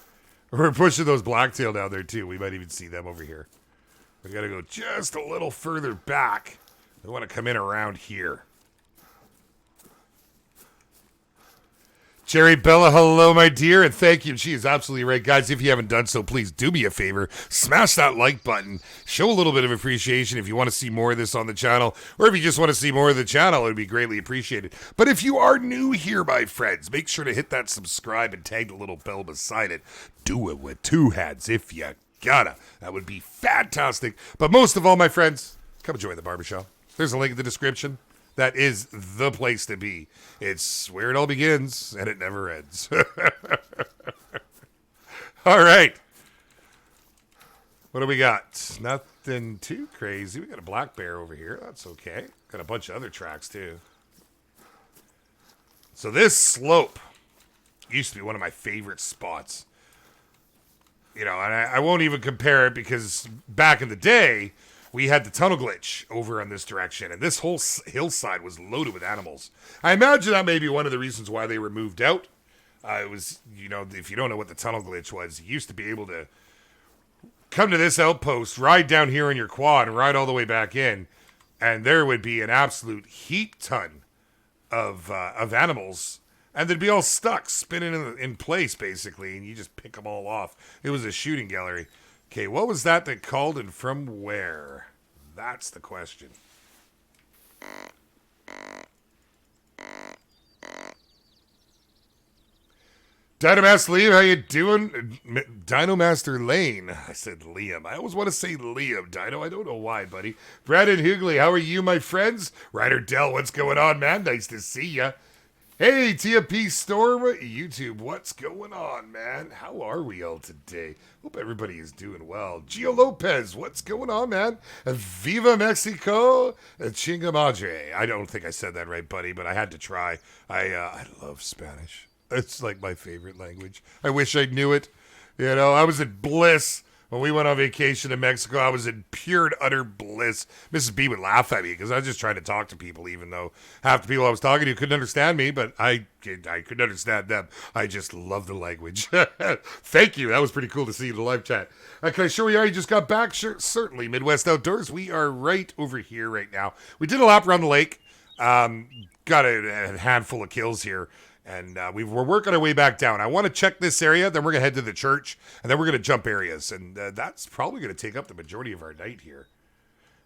We're pushing those blacktail down there too. We might even see them over here. We got to go just a little further back. We want to come in around here. Jerry Bella, hello, my dear, and thank you. She is absolutely right. Guys, if you haven't done so, please do me a favor. Smash that like button. Show a little bit of appreciation if you want to see more of this on the channel, or if you just want to see more of the channel, it would be greatly appreciated. But if you are new here, my friends, make sure to hit that subscribe and tag the little bell beside it. Do it with 2 hands if you gotta. That would be fantastic. But most of all, my friends, come join the barbershop. There's a link in the description. That is the place to be. It's where it all begins, and it never ends. All right. What do we got? Nothing too crazy. We got a black bear over here. That's okay. Got a bunch of other tracks, too. So this slope used to be one of my favorite spots. You know, and I won't even compare it because back in the day, we had the tunnel glitch over on this direction, and this whole hillside was loaded with animals. I imagine that may be one of the reasons why they were moved out. It was, you know, if you don't know what the tunnel glitch was, you used to be able to come to this outpost, ride down here in your quad, and ride all the way back in, and there would be an absolute heap ton of animals, and they'd be all stuck, spinning in place, basically, and you just pick them all off. It was a shooting gallery. Okay, what was that called and from where? That's the question. Dinomaster Liam, how you doing? Dinomaster Lane. I said Liam. I always want to say Liam, Dino. I don't know why, buddy. Brandon Hughley, how are you, my friends? Ryder Dell, what's going on, man? Nice to see ya. Hey, TFP Storm, YouTube, what's going on, man? How are we all today? Hope everybody is doing well. Gio Lopez, what's going on, man? Viva Mexico, Chinga Madre. I don't think I said that right, buddy, but I had to try. I love Spanish. It's like my favorite language. I wish I knew it. You know, I was in bliss. When we went on vacation to Mexico, I was in pure and utter bliss. Mrs. B would laugh at me because I was just trying to talk to people, even though half the people I was talking to couldn't understand me, but I could understand them. I just love the language. Thank you. That was pretty cool to see in the live chat. Can I show you how you just got back? Sure, certainly. Midwest Outdoors. We are right over here right now. We did a lap around the lake. Got a handful of kills here. And we're working our way back down. I want to check this area, then we're going to head to the church, and then we're going to jump areas. And that's probably going to take up the majority of our night here.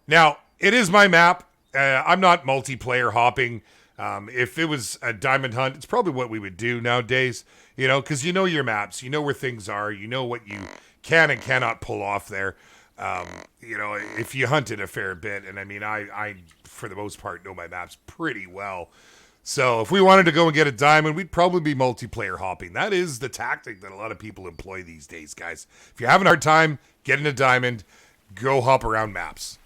Now, it is my map. I'm not multiplayer hopping. If it was a diamond hunt, it's probably what we would do nowadays, you know, because you know your maps, you know where things are, you know what you can and cannot pull off there. You know, if you hunted a fair bit, and I mean, I for the most part know my maps pretty well. So if we wanted to go and get a diamond, we'd probably be multiplayer hopping. That is the tactic that a lot of people employ these days, guys. If you're having a hard time getting a diamond, go hop around maps.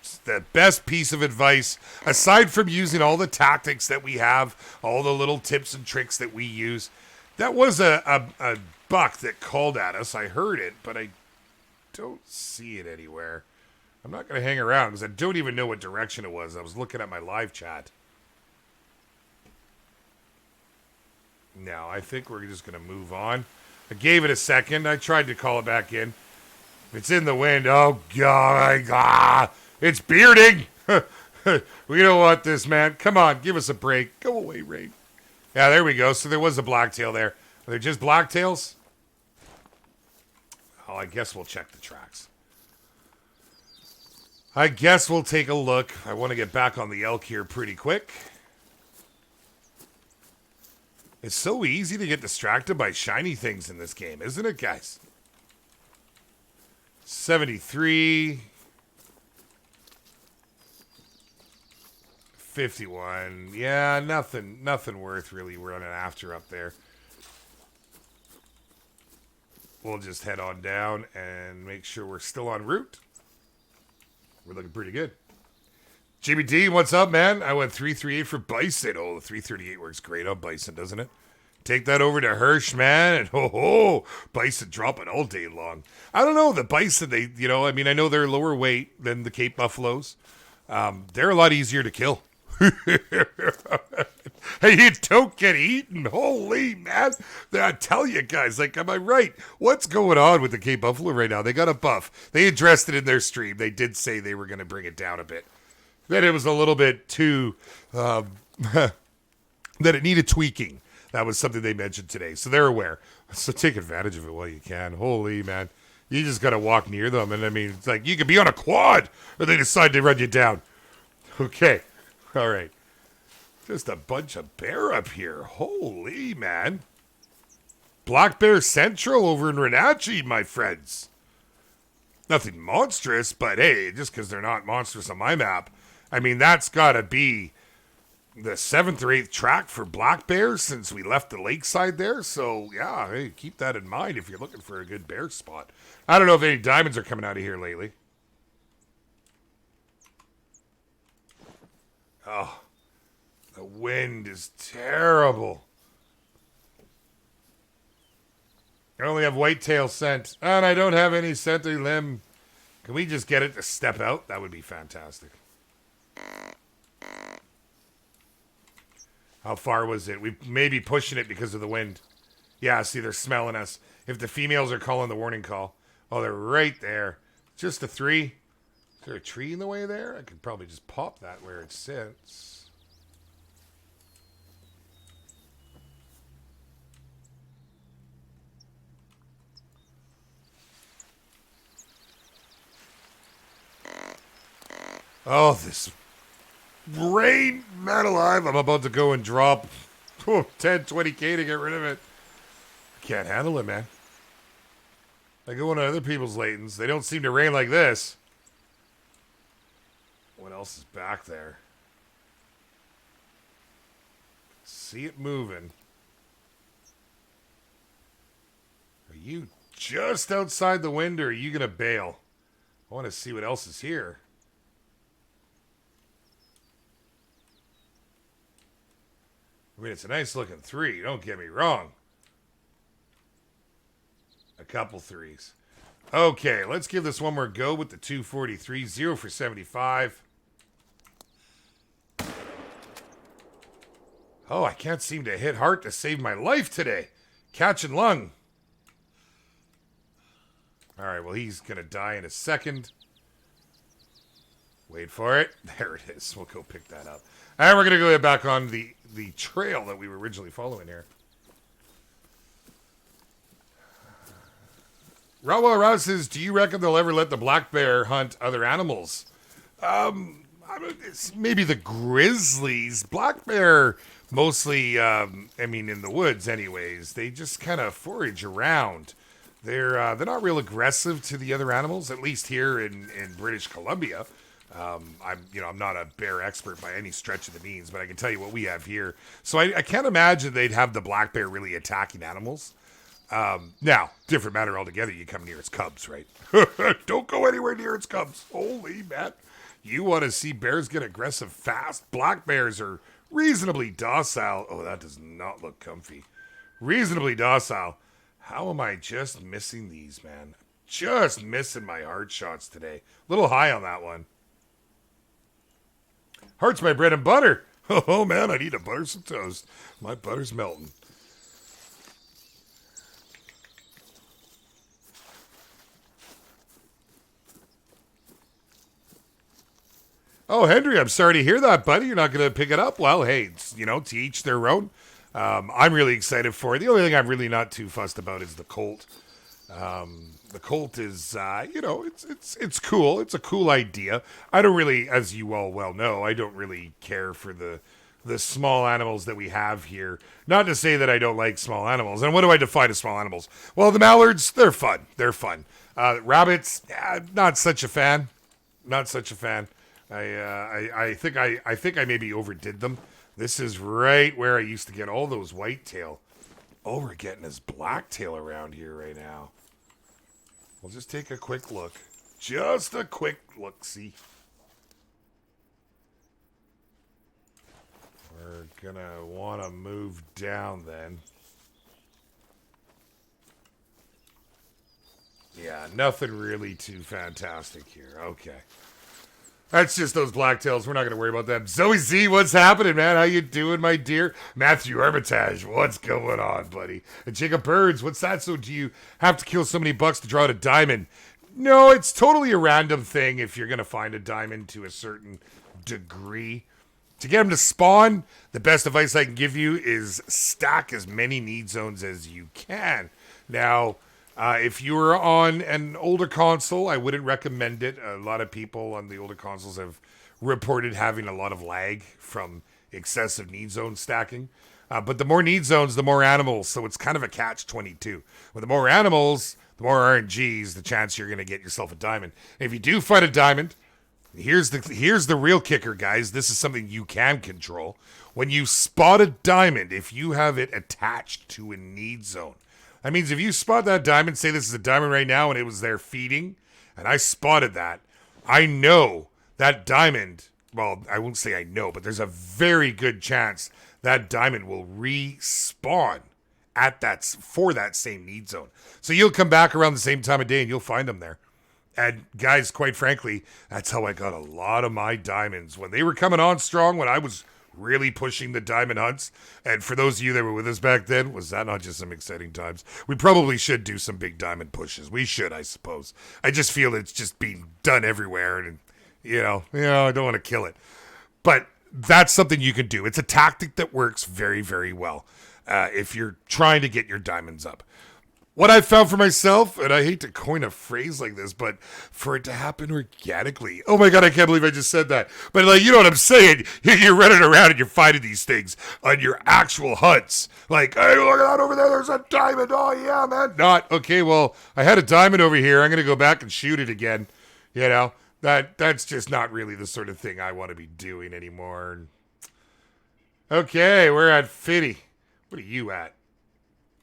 It's the best piece of advice, aside from using all the tactics that we have, all the little tips and tricks that we use. That was a buck that called at us. I heard it, but I don't see it anywhere. I'm not going to hang around because I don't even know what direction it was. I was looking at my live chat. No, I think we're just going to move on. I gave it a second. I tried to call it back in. It's in the wind. Oh, God. It's bearding. We don't want this, man. Come on, give us a break. Go away, Rain. Yeah, there we go. So there was a blacktail there. Are they just blacktails? Oh, I guess we'll check the tracks. I guess we'll take a look. I want to get back on the elk here pretty quick. It's so easy to get distracted by shiny things in this game, isn't it, guys? 73. 51. Yeah, nothing worth really running after up there. We'll just head on down and make sure we're still en route. We're looking pretty good. GBD, what's up, man? I went 338 for Bison. Oh, the 338 works great on Bison, doesn't it? Take that over to Hirsch, man, and Bison dropping all day long. I don't know, the Bison, they, you know, I mean, I know they're lower weight than the Cape Buffaloes. They're a lot easier to kill. Hey, you don't get eaten. Holy, man. I tell you guys, like, am I right? What's going on with the Cape Buffalo right now? They got a buff. They addressed it in their stream. They did say they were going to bring it down a bit. That it was a little bit too, that it needed tweaking. That was something they mentioned today. So they're aware. So take advantage of it while you can. Holy, man. You just got to walk near them. And I mean, it's like you could be on a quad or they decide to run you down. Okay. All right. Just a bunch of bear up here. Holy, man. Black Bear Central over in Renatchi, my friends. Nothing monstrous, but hey, just because they're not monstrous on my map, I mean, that's got to be the 7th or 8th track for black bears since we left the lakeside there. So, yeah, hey, keep that in mind if you're looking for a good bear spot. I don't know if any diamonds are coming out of here lately. Oh, the wind is terrible. I only have whitetail scent, and I don't have any scent or limb. Can we just get it to step out? That would be fantastic. How far was it? We may be pushing it because of the wind. Yeah, see, they're smelling us. If the females are calling the warning call. Oh, they're right there. Just a 3. Is there a tree in the way there? I could probably just pop that where it sits. Oh, this rain, man alive. I'm about to go and drop 10, 20K to get rid of it. I can't handle it, man. I go into other people's Laytons. They don't seem to rain like this. What else is back there? See it moving. Are you just outside the window or are you going to bail? I want to see what else is here. I mean, it's a nice looking 3. Don't get me wrong. A couple 3s. Okay, let's give this one more go with the 243. 0 for 75. Oh, I can't seem to hit heart to save my life today. Catch and lung. All right, well, he's going to die in a second. Wait for it. There it is. We'll go pick that up. And we're going to go back on the trail that we were originally following here. Rawa Rouse says, do you reckon they'll ever let the black bear hunt other animals? I It's maybe the grizzlies. Black bear mostly, I mean, in the woods anyways. They just kind of forage around. They're not real aggressive to the other animals, at least here in British Columbia. I'm not a bear expert by any stretch of the means, but I can tell you what we have here. So I can't imagine they'd have the black bear really attacking animals. Now, different matter altogether. You come near its cubs, right? Don't go anywhere near its cubs. Holy man. You want to see bears get aggressive fast? Black bears are reasonably docile. Oh, that does not look comfy. Reasonably docile. How am I just missing these, man? Just missing my heart shots today. A little high on that one. Heart's my bread and butter. Oh, man, I need to butter some toast. My butter's melting. Oh, Henry, I'm sorry to hear that, buddy. You're not going to pick it up. Well, hey, it's, to each their own. I'm really excited for it. The only thing I'm really not too fussed about is the Colt. The Colt is, it's cool. It's a cool idea. I don't really, as you all well know, I don't really care for the small animals that we have here. Not to say that I don't like small animals. And what do I define as small animals? Well, the mallards, they're fun. They're fun. Rabbits, not such a fan. Not such a fan. I think I maybe overdid them. This is right where I used to get all those whitetail. All we're getting is blacktail around here right now. We'll just take a quick look. Just a quick look-see. We're gonna want to move down then. Yeah, nothing really too fantastic here. Okay. That's just those blacktails. We're not going to worry about them. Zoe Z, what's happening, man? How you doing, my dear? Matthew Armitage, what's going on, buddy? And Jacob Birds, what's that? So do you have to kill so many bucks to draw out a diamond? No, it's totally a random thing if you're going to find a diamond to a certain degree. To get them to spawn, the best advice I can give you is stack as many need zones as you can. Now, if you were on an older console, I wouldn't recommend it. A lot of people on the older consoles have reported having a lot of lag from excessive need zone stacking. But the more need zones, the more animals. So it's kind of a catch-22. With the more animals, the more RNGs, the chance you're going to get yourself a diamond. And if you do find a diamond, here's the real kicker, guys. This is something you can control. When you spot a diamond, if you have it attached to a need zone, that means if you spot that diamond, say this is a diamond right now and it was there feeding, and I spotted that, I know that diamond, well, I won't say I know, but there's a very good chance that diamond will respawn for that same need zone. So you'll come back around the same time of day and you'll find them there. And guys, quite frankly, that's how I got a lot of my diamonds. When they were coming on strong, when I was really pushing the diamond hunts. And for those of you that were with us back then, was that not just some exciting times? We probably should do some big diamond pushes. We should, I suppose. I just feel it's just being done everywhere. And, I don't want to kill it. But that's something you can do. It's a tactic that works very, very well if you're trying to get your diamonds up. What I found for myself, and I hate to coin a phrase like this, but for it to happen organically. Oh my God, I can't believe I just said that. But you know what I'm saying? You're running around and you're finding these things on your actual hunts. Like, hey, look at that over there. There's a diamond. Oh yeah, man. Not, okay, well, I had a diamond over here. I'm going to go back and shoot it again. That's just not really the sort of thing I want to be doing anymore. Okay, we're at 50. What are you at?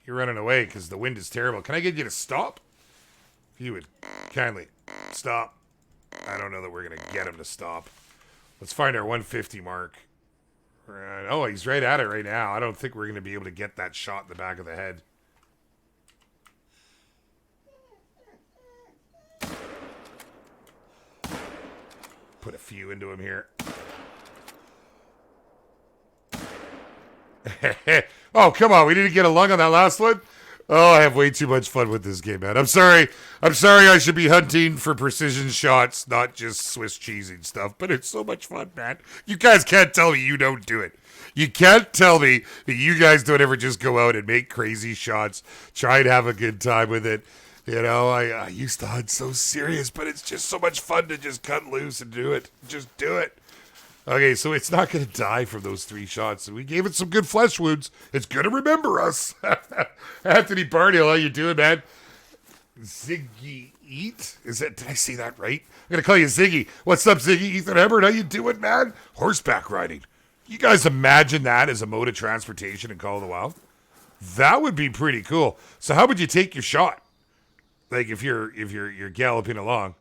You're running away because the wind is terrible. Can I get you to stop? If you would kindly stop. I don't know that we're going to get him to stop. Let's find our 150 mark. Oh, he's right at it right now. I don't think we're going to be able to get that shot in the back of the head. Put a few into him here. Oh, come on. We didn't get a lung on that last one. Oh, I have way too much fun with this game, man. I'm sorry I should be hunting for precision shots, not just Swiss cheesing stuff, but it's so much fun, man. You guys can't tell me you don't do it. You can't tell me that you guys don't ever just go out and make crazy shots, try and have a good time with it. I used to hunt so serious, but it's just so much fun to just cut loose and do it. Just do it. Okay, so it's not going to die from those 3 shots. We gave it some good flesh wounds. It's going to remember us. Anthony Barnhill, how you doing, man? Ziggy Eat? Did I say that right? I'm going to call you Ziggy. What's up, Ziggy? Ethan Hubbard, how you doing, man? Horseback riding. You guys imagine that as a mode of transportation in Call of the Wild? That would be pretty cool. So how would you take your shot? Like if you're galloping along.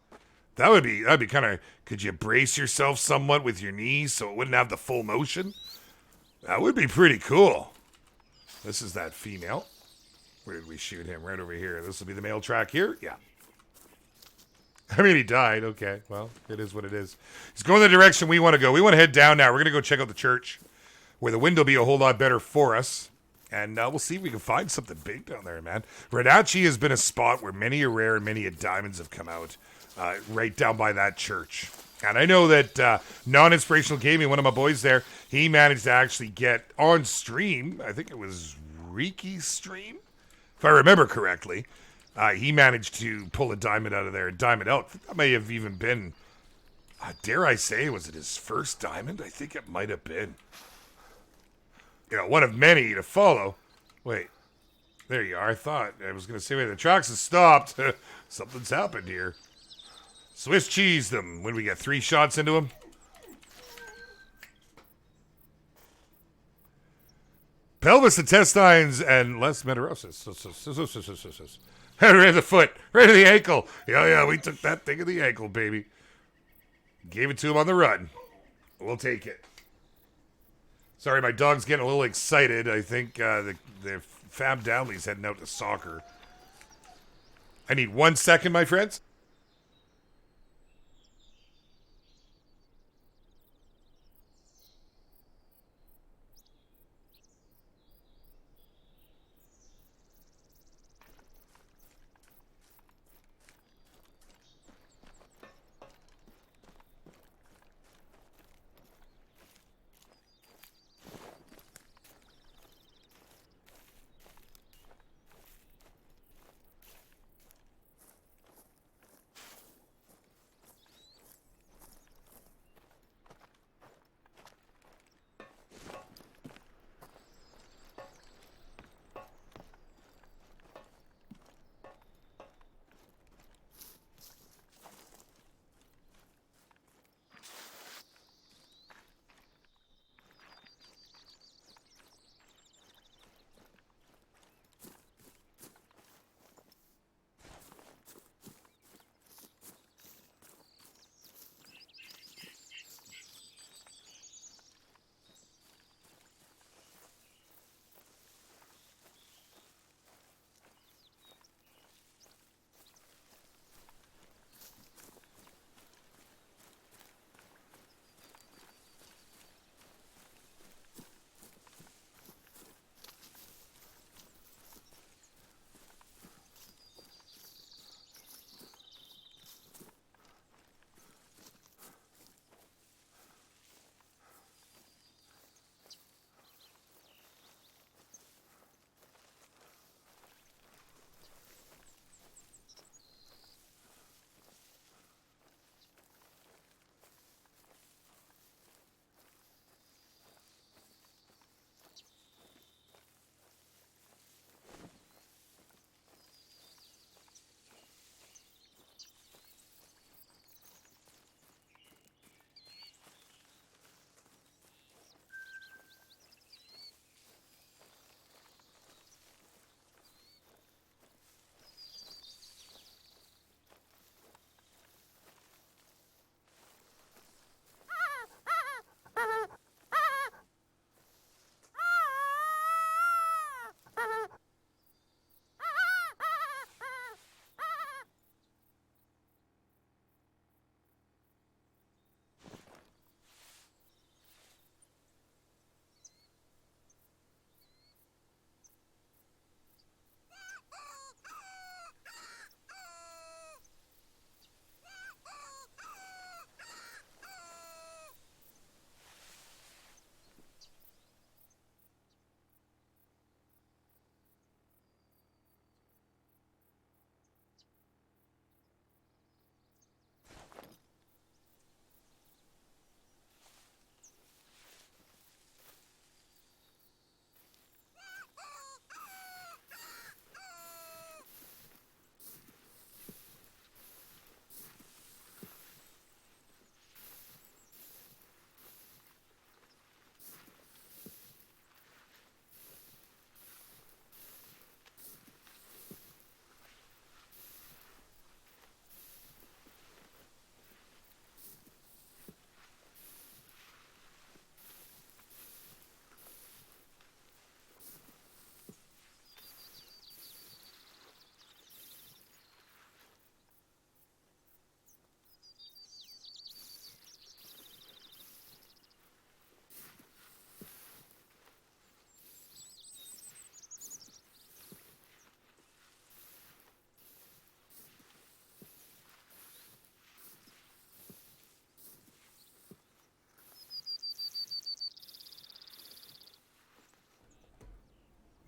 That'd be kind of, could you brace yourself somewhat with your knees so it wouldn't have the full motion? That would be pretty cool. This is that female. Where did we shoot him? Right over here. This will be the male track here? Yeah. I mean, he died. Okay, well, it is what it is. He's going the direction we want to go. We want to head down now. We're going to go check out the church where the wind will be a whole lot better for us. And we'll see if we can find something big down there, man. Rekt'd has been a spot where many a rare and many a diamonds have come out. Right down by that church. And I know that Non-Inspirational Gaming, one of my boys there, he managed to actually get on stream, I think it was Reeky's stream, if I remember correctly, he managed to pull a diamond out of there, a diamond out. That may have even been, dare I say, was it his first diamond? I think it might have been. You know, one of many to follow. Wait, there you are. I was going to say, wait, the tracks have stopped. Something's happened here. Swiss cheese them when we get 3 shots into them. Pelvis, intestines, and less metarosis. Right in the foot. Right in the ankle. Yeah, we took that thing in the ankle, baby. Gave it to him on the run. We'll take it. Sorry, my dog's getting a little excited. I think the Fab Downley's heading out to soccer. I need 1 second, my friends.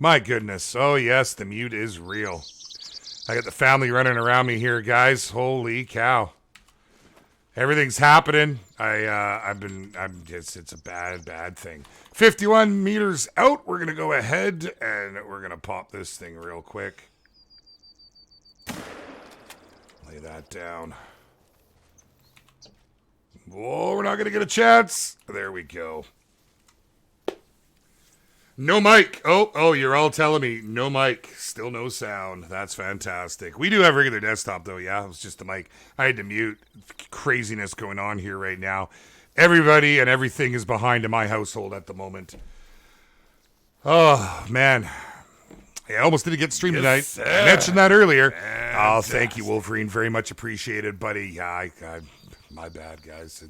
My goodness. Oh, yes, the mute is real. I got the family running around me here, guys. Holy cow. Everything's happening. It's a bad thing. 51 meters out. We're going to go ahead and we're going to pop this thing real quick. Lay that down. Whoa, we're not going to get a chance. There we go. No mic. Oh, you're all telling me no mic. Still no sound. That's fantastic. We do have regular desktop, though. Yeah, it was just the mic. I had to mute. Craziness going on here right now. Everybody and everything is behind in my household at the moment. Oh, man. I almost didn't get streamed tonight. Sir. I mentioned that earlier. Fantastic. Oh, thank you, Wolverine. Very much appreciated, buddy. Yeah, my bad, guys.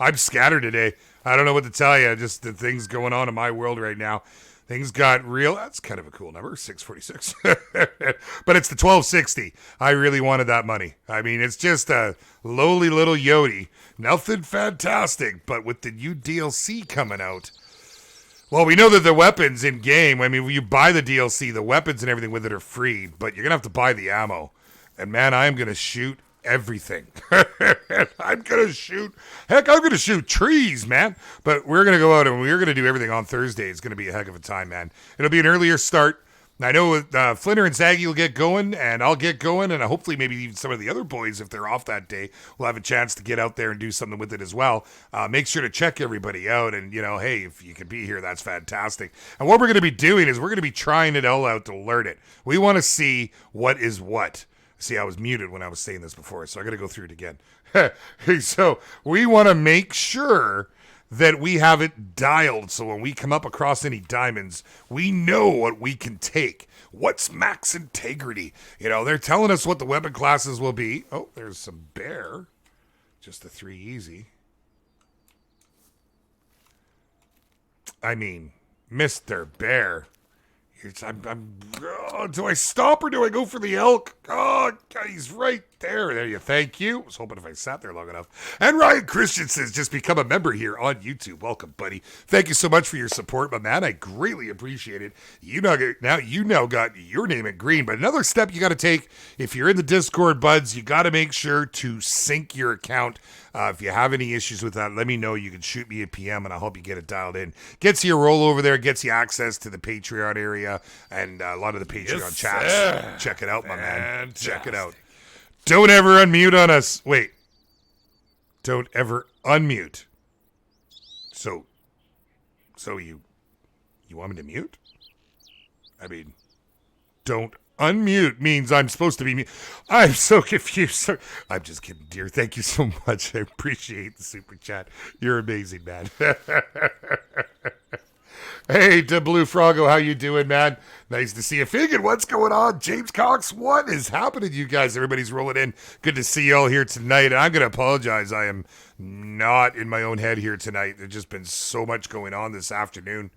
I'm scattered today. I don't know what to tell you. Just the things going on in my world right now. Things got real. That's kind of a cool number, 646. But it's the 1260. I really wanted that money. I mean, it's just a lowly little Yodi. Nothing fantastic. But with the new DLC coming out, well, we know that the weapons in game, I mean, when you buy the DLC, the weapons and everything with it are free, but you're going to have to buy the ammo. And man, I am going to shoot everything. I'm going to shoot trees, man. But we're going to go out and we're going to do everything on Thursday. It's going to be a heck of a time, man. It'll be an earlier start. I know Flinter and Zaggy will get going, and I'll get going, and hopefully maybe even some of the other boys, if they're off that day, will have a chance to get out there and do something with it as well. Make sure to check everybody out, and, hey, if you can be here, that's fantastic. And what we're going to be doing is we're going to be trying it all out to learn it. We want to see what is what. See, I was muted when I was saying this before, so I got to go through it again. So we want to make sure that we have it dialed so when we come up across any diamonds, we know what we can take. What's max integrity? They're telling us what the weapon classes will be. Oh, there's some bear. Just the 3 easy. I mean, Mr. Bear. Do I stop or do I go for the elk? Oh, he's right there. There you. Thank you. I was hoping if I sat there long enough. And Ryan Christensen's just become a member here on YouTube. Welcome, buddy. Thank you so much for your support, my man. I greatly appreciate it. You now got your name in green. But another step you got to take if you're in the Discord, buds, you got to make sure to sync your account. If you have any issues with that, let me know. You can shoot me a PM and I'll help you get it dialed in. Gets you a roll over there, gets you access to the Patreon area and a lot of the Patreon chats. Sir. Check it out, my man. Check it out. Fantastic. Don't ever unmute on us. Wait. Don't ever unmute. So you want me to mute? I mean, don't unmute means I'm supposed to be mute. I'm so confused. I'm just kidding, dear. Thank you so much. I appreciate the super chat. You're amazing, man. Hey, to Blue Froggo, how you doing, man? Nice to see you. Figgin, what's going on? James Cox, what is happening to you guys? Everybody's rolling in. Good to see you all here tonight. And I'm going to apologize. I am not in my own head here tonight. There's just been so much going on this afternoon.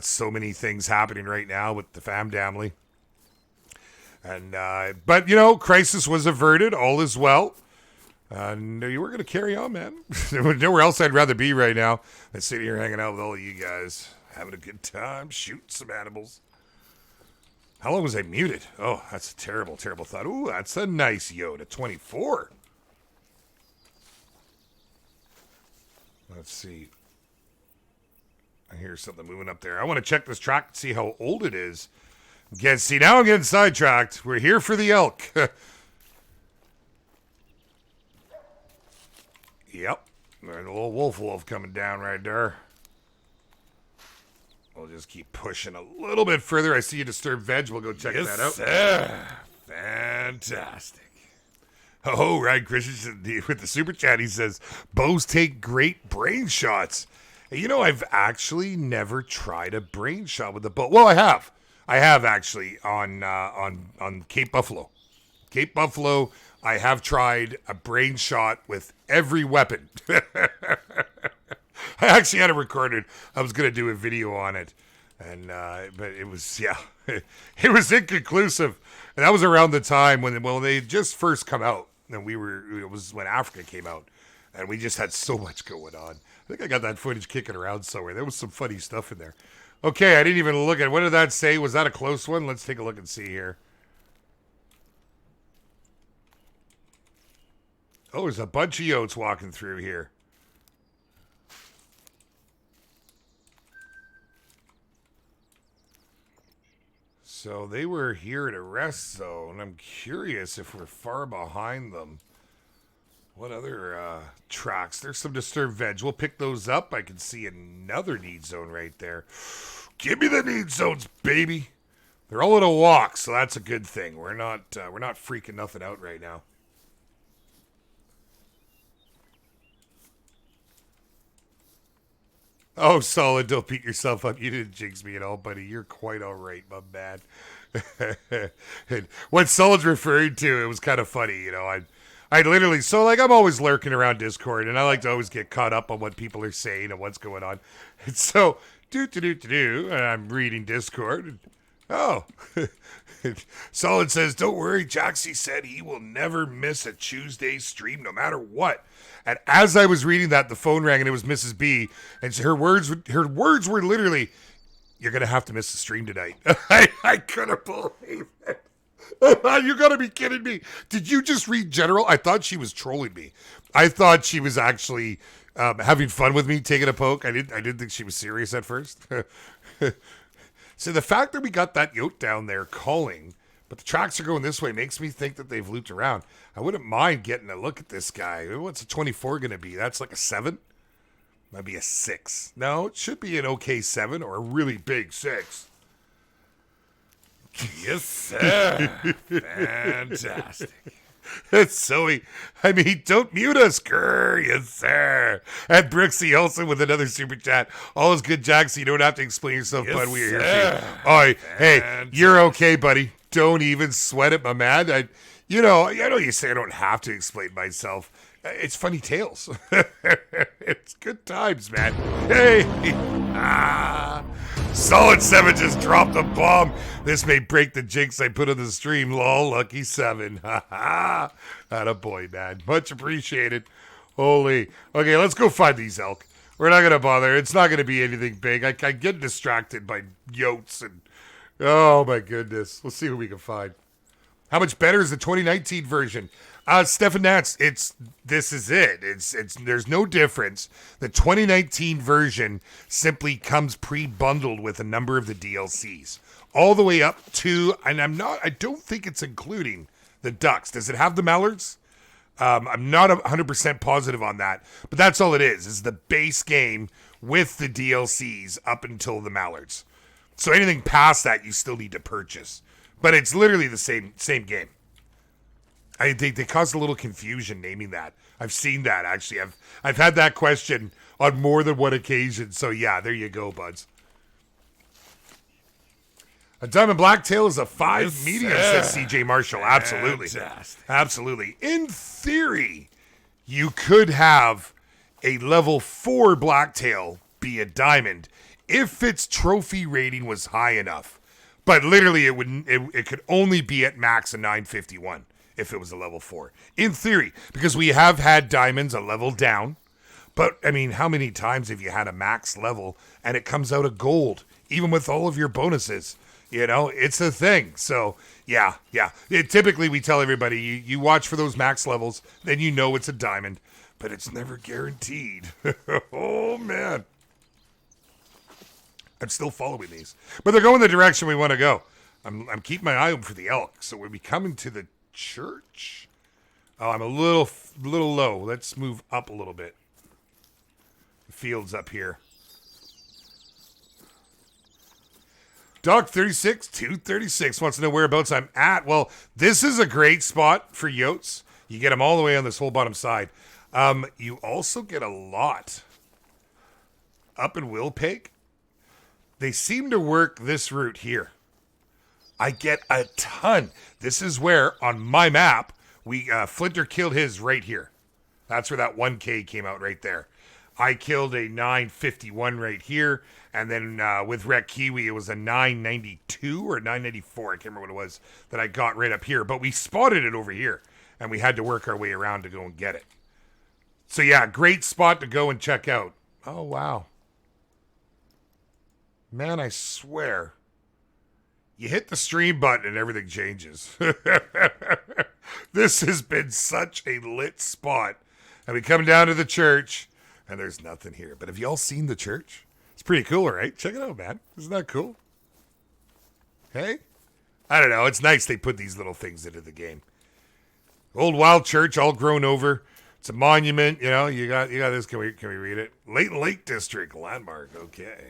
So many things happening right now with the family. And but crisis was averted. All is well. And we're going to carry on, man. Nowhere else I'd rather be right now than sitting here hanging out with all of you guys. Having a good time, shooting some animals. How long was I muted? Oh, that's a terrible, terrible thought. Ooh, that's a nice Yoda. 24. Let's see. I hear something moving up there. I want to check this track and see how old it is. See, now I'm getting sidetracked. We're here for the elk. Yep. There's a little wolf coming down right there. We'll just keep pushing a little bit further. I see you disturb veg. We'll go check that out. Sir. Fantastic. Oh, Ryan Christensen with the super chat, he says, bows take great brain shots. I've actually never tried a brain shot with a bow. Well, I have. I have actually on Cape Buffalo. Cape Buffalo, I have tried a brain shot with every weapon. I actually had it recorded. I was going to do a video on it. And but it was, it was inconclusive. And that was around the time when they just first come out. And it was when Africa came out. And we just had so much going on. I think I got that footage kicking around somewhere. There was some funny stuff in there. Okay, I didn't even look at. What did that say? Was that a close one? Let's take a look and see here. Oh, there's a bunch of yotes walking through here. So they were here at a rest zone. I'm curious if we're far behind them. What other tracks? There's some disturbed veg. We'll pick those up. I can see another need zone right there. Give me the need zones, baby. They're all at a walk, so that's a good thing. We're not freaking nothing out right now. Oh, Solid, don't beat yourself up. You didn't jinx me at all, buddy. You're quite all right, my man. And what Solid's referring to, it was kind of funny, you know. I literally, so like I'm always lurking around Discord, and I like to always get caught up on what people are saying and what's going on. And so, and I'm reading Discord. And, oh, Solid says, don't worry, Jaxy said he will never miss a Tuesday stream no matter what. And as I was reading that, the phone rang and it was Mrs. B, and her words were literally, "You're gonna have to miss the stream tonight." I couldn't believe it. You gotta be kidding me! Did you just read general? I thought she was trolling me. I thought she was actually having fun with me, taking a poke. I didn't think she was serious at first. So the fact that we got that yote down there calling, but the tracks are going this way, makes me think that they've looped around. I wouldn't mind getting a look at this guy. What's a 24 going to be? That's like a 7? Might be a 6. No, it should be an okay 7 or a really big 6. Yes, sir. Fantastic. It's so, I mean, don't mute us, grr. Yes, sir. And Brooksy also with another super chat. All is good, Jaxy. You don't have to explain yourself, Yes, bud. We're here sir. for you. All right. Hey, you're okay, buddy. Don't even sweat it, my man. I know you say I don't have to explain myself. It's funny tales. It's good times, man. Hey. Solid 7 just dropped a bomb. This may break the jinx I put on the stream. Lol, lucky 7. Ha ha. Attaboy, man. Much appreciated. Holy. Okay, let's go find these elk. We're not going to bother. It's not going to be anything big. I get distracted by yotes and... Oh, my goodness. Let's see who we can find. How much better is the 2019 version? Stefan Nats, this is it. There's no difference. The 2019 version simply comes pre-bundled with a number of the DLCs. All the way up to, and I don't think it's including the ducks. Does it have the mallards? I'm not 100% positive on that, but that's all it is the base game with the DLCs up until the mallards. So anything past that, you still need to purchase. But it's literally the same game. They caused a little confusion naming that. I've seen that, actually. I've had that question on more than one occasion. So, yeah, there you go, buds. A diamond blacktail is a 5 medium, says CJ Marshall. Absolutely. Fantastic. Absolutely. In theory, you could have a level 4 blacktail be a diamond if its trophy rating was high enough. But literally, it could only be at max a 951 if it was a level 4. In theory, because we have had diamonds a level down. But, I mean, how many times have you had a max level and it comes out a gold, even with all of your bonuses? You know, it's a thing. So, yeah. Typically, we tell everybody, you watch for those max levels, then you know it's a diamond. But it's never guaranteed. Oh, man. I'm still following these. But they're going the direction we want to go. I'm keeping my eye open for the elk. So we'll be coming to the church. Oh, I'm a little low. Let's move up a little bit. The field's up here. Dog 36, 236 wants to know whereabouts I'm at. Well, this is a great spot for yotes. You get them all the way on this whole bottom side. You also get a lot up in Wilpeg. They seem to work this route here. I get a ton. This is where, on my map, Flinter killed his right here. That's where that 1K came out right there. I killed a 951 right here. And then with Rekt'd Kiwi, it was a 992 or 994. I can't remember what it was that I got right up here. But we spotted it over here. And we had to work our way around to go and get it. So yeah, great spot to go and check out. Oh, wow. Man, I swear. You hit the stream button and everything changes. This has been such a lit spot. And we come down to the church, and there's nothing here. But have you all seen the church? It's pretty cool, right? Check it out, man. Isn't that cool? Hey? I don't know. It's nice they put these little things into the game. Old wild church, all grown over. It's a monument. You know, you got this. Can we read it? Layton Lake District landmark. Okay.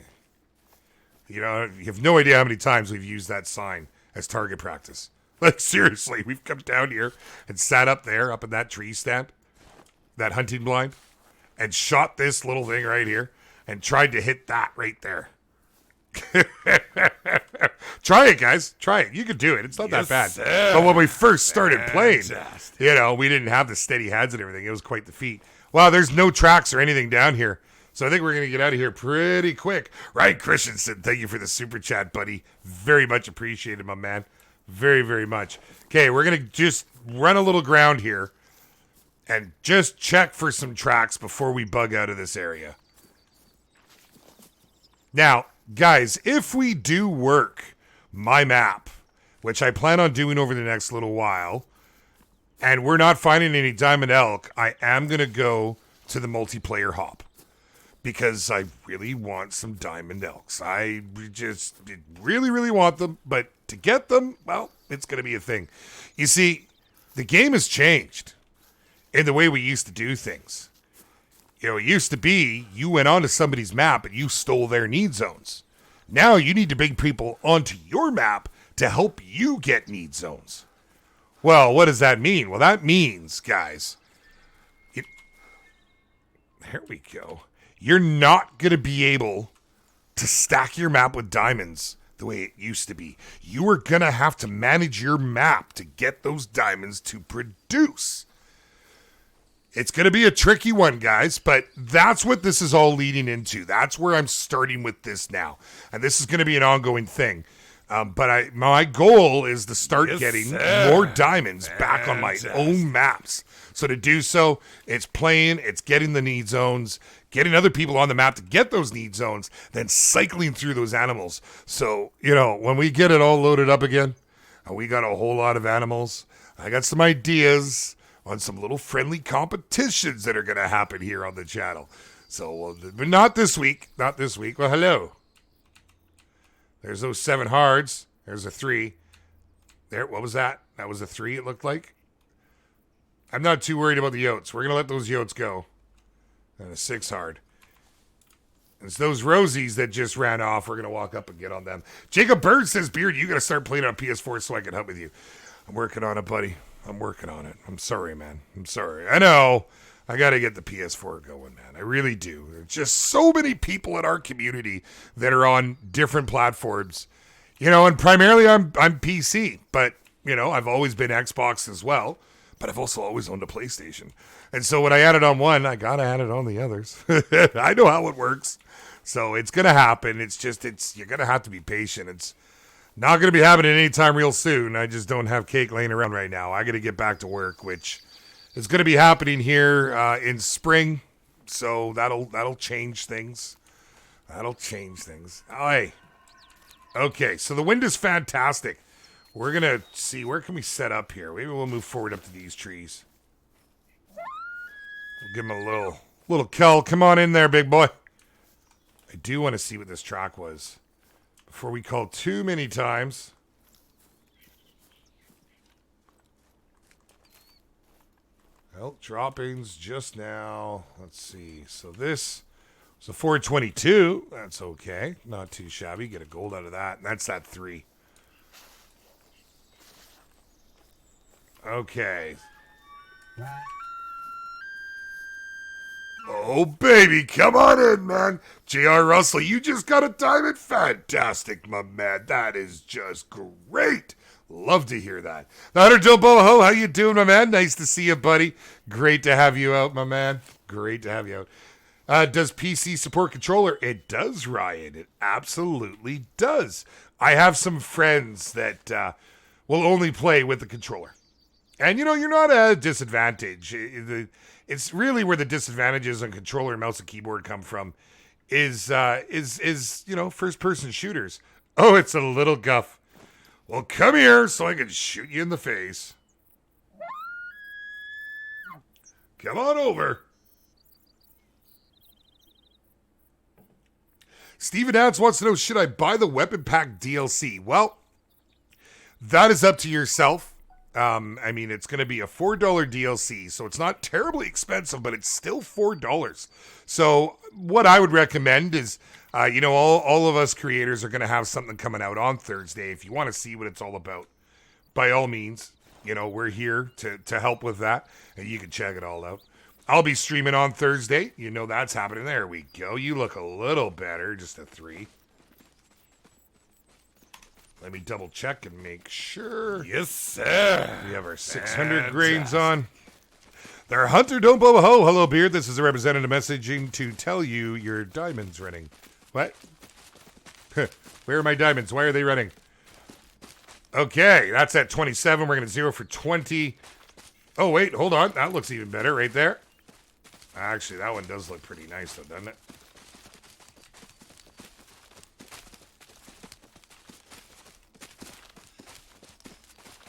You know, you have no idea how many times we've used that sign as target practice. Like, seriously, we've come down here and sat up there, up in that tree stand, that hunting blind, and shot this little thing right here and tried to hit that right there. Try it, guys. Try it. You can do it. It's not that bad. Sir. But when we first started playing, Fantastic. you know, we didn't have the steady heads and everything. It was quite the feat. Wow, there's no tracks or anything down here. So I think we're going to get out of here pretty quick. Ryan Christensen, thank you for the super chat, buddy. Very much appreciated, my man. Very, very much. Okay, we're going to just run a little ground here and just check for some tracks before we bug out of this area. Now, guys, if we do work my map, which I plan on doing over the next little while, and we're not finding any diamond elk, I am going to go to the multiplayer hop. Because I really want some diamond elks. I just really, really want them. But to get them, well, it's going to be a thing. You see, the game has changed in the way we used to do things. You know, it used to be you went onto somebody's map and you stole their need zones. Now you need to bring people onto your map to help you get need zones. Well, what does that mean? Well, that means, guys, there we go. You're not going to be able to stack your map with diamonds the way it used to be. You are going to have to manage your map to get those diamonds to produce. It's going to be a tricky one, guys, but that's what this is all leading into. That's where I'm starting with this now. And this is going to be an ongoing thing. But my goal is to start getting more diamonds back on my own maps. So to do so, it's playing, it's getting the need zones, getting other people on the map to get those need zones, then cycling through those animals. So, you know, when we get it all loaded up again, and we got a whole lot of animals, I got some ideas on some little friendly competitions that are going to happen here on the channel. So, but not this week. Not this week. Well, hello. There's those 7 hards. There's a 3. There, what was that? That was a 3, it looked like. I'm not too worried about the yotes. We're going to let those yotes go. And a 6 hard. It's those rosies that just ran off. We're going to walk up and get on them. Jacob Bird says, Beard, you got to start playing on PS4 so I can help with you. I'm working on it, buddy. I'm working on it. I'm sorry, man. I'm sorry. I know. I got to get the PS4 going, man. I really do. There's just so many people in our community that are on different platforms. You know, and primarily I'm PC. But, you know, I've always been Xbox as well. But I've also always owned a PlayStation. And so when I add it on one, I got to add it on the others. I know how it works. So it's going to happen. It's just, you're going to have to be patient. It's not going to be happening anytime real soon. I just don't have cake laying around right now. I got to get back to work, which is going to be happening here in spring. So that'll change things. That'll change things. Oh, hey. Okay, so the wind is fantastic. We're going to see, where can we set up here? Maybe we'll move forward up to these trees. We'll give him a little Kel. Come on in there, big boy. I do want to see what this track was before we call too many times. Well, droppings just now. Let's see. So this was a 422. That's okay. Not too shabby. Get a gold out of that. And that's that 3. Okay. Oh, baby, come on in, man. J.R. Russell, you just got a diamond. Fantastic, my man. That is just great. Love to hear that. The Hunter Dilboho, how you doing, my man? Nice to see you, buddy. Great to have you out, my man. Great to have you out. Does PC support controller? It does, Ryan. It absolutely does. I have some friends that will only play with the controller. And, you know, you're not at a disadvantage. It's really where the disadvantages on controller, mouse, and keyboard come from is first person shooters. Oh, it's a little guff. Well, come here so I can shoot you in the face. Come on over. Steven Adams wants to know, should I buy the weapon pack DLC? Well, that is up to yourself. I mean, it's going to be a $4 DLC, so it's not terribly expensive, but it's still $4. So what I would recommend is, all of us creators are going to have something coming out on Thursday. If you want to see what it's all about, by all means, we're here to help with that, and you can check it all out. I'll be streaming on Thursday. That's happening. There we go. You look a little better. Just a 3. Let me double check and make sure. Yes, sir. We have our 600 grains on. Their Hunter don't blow a hoe. Hello, Beard. This is a representative messaging to tell you your diamond's running. What? Where are my diamonds? Why are they running? Okay, that's at 27. We're going to 0 for 20. Oh, wait. Hold on. That looks even better right there. Actually, that one does look pretty nice, though, doesn't it?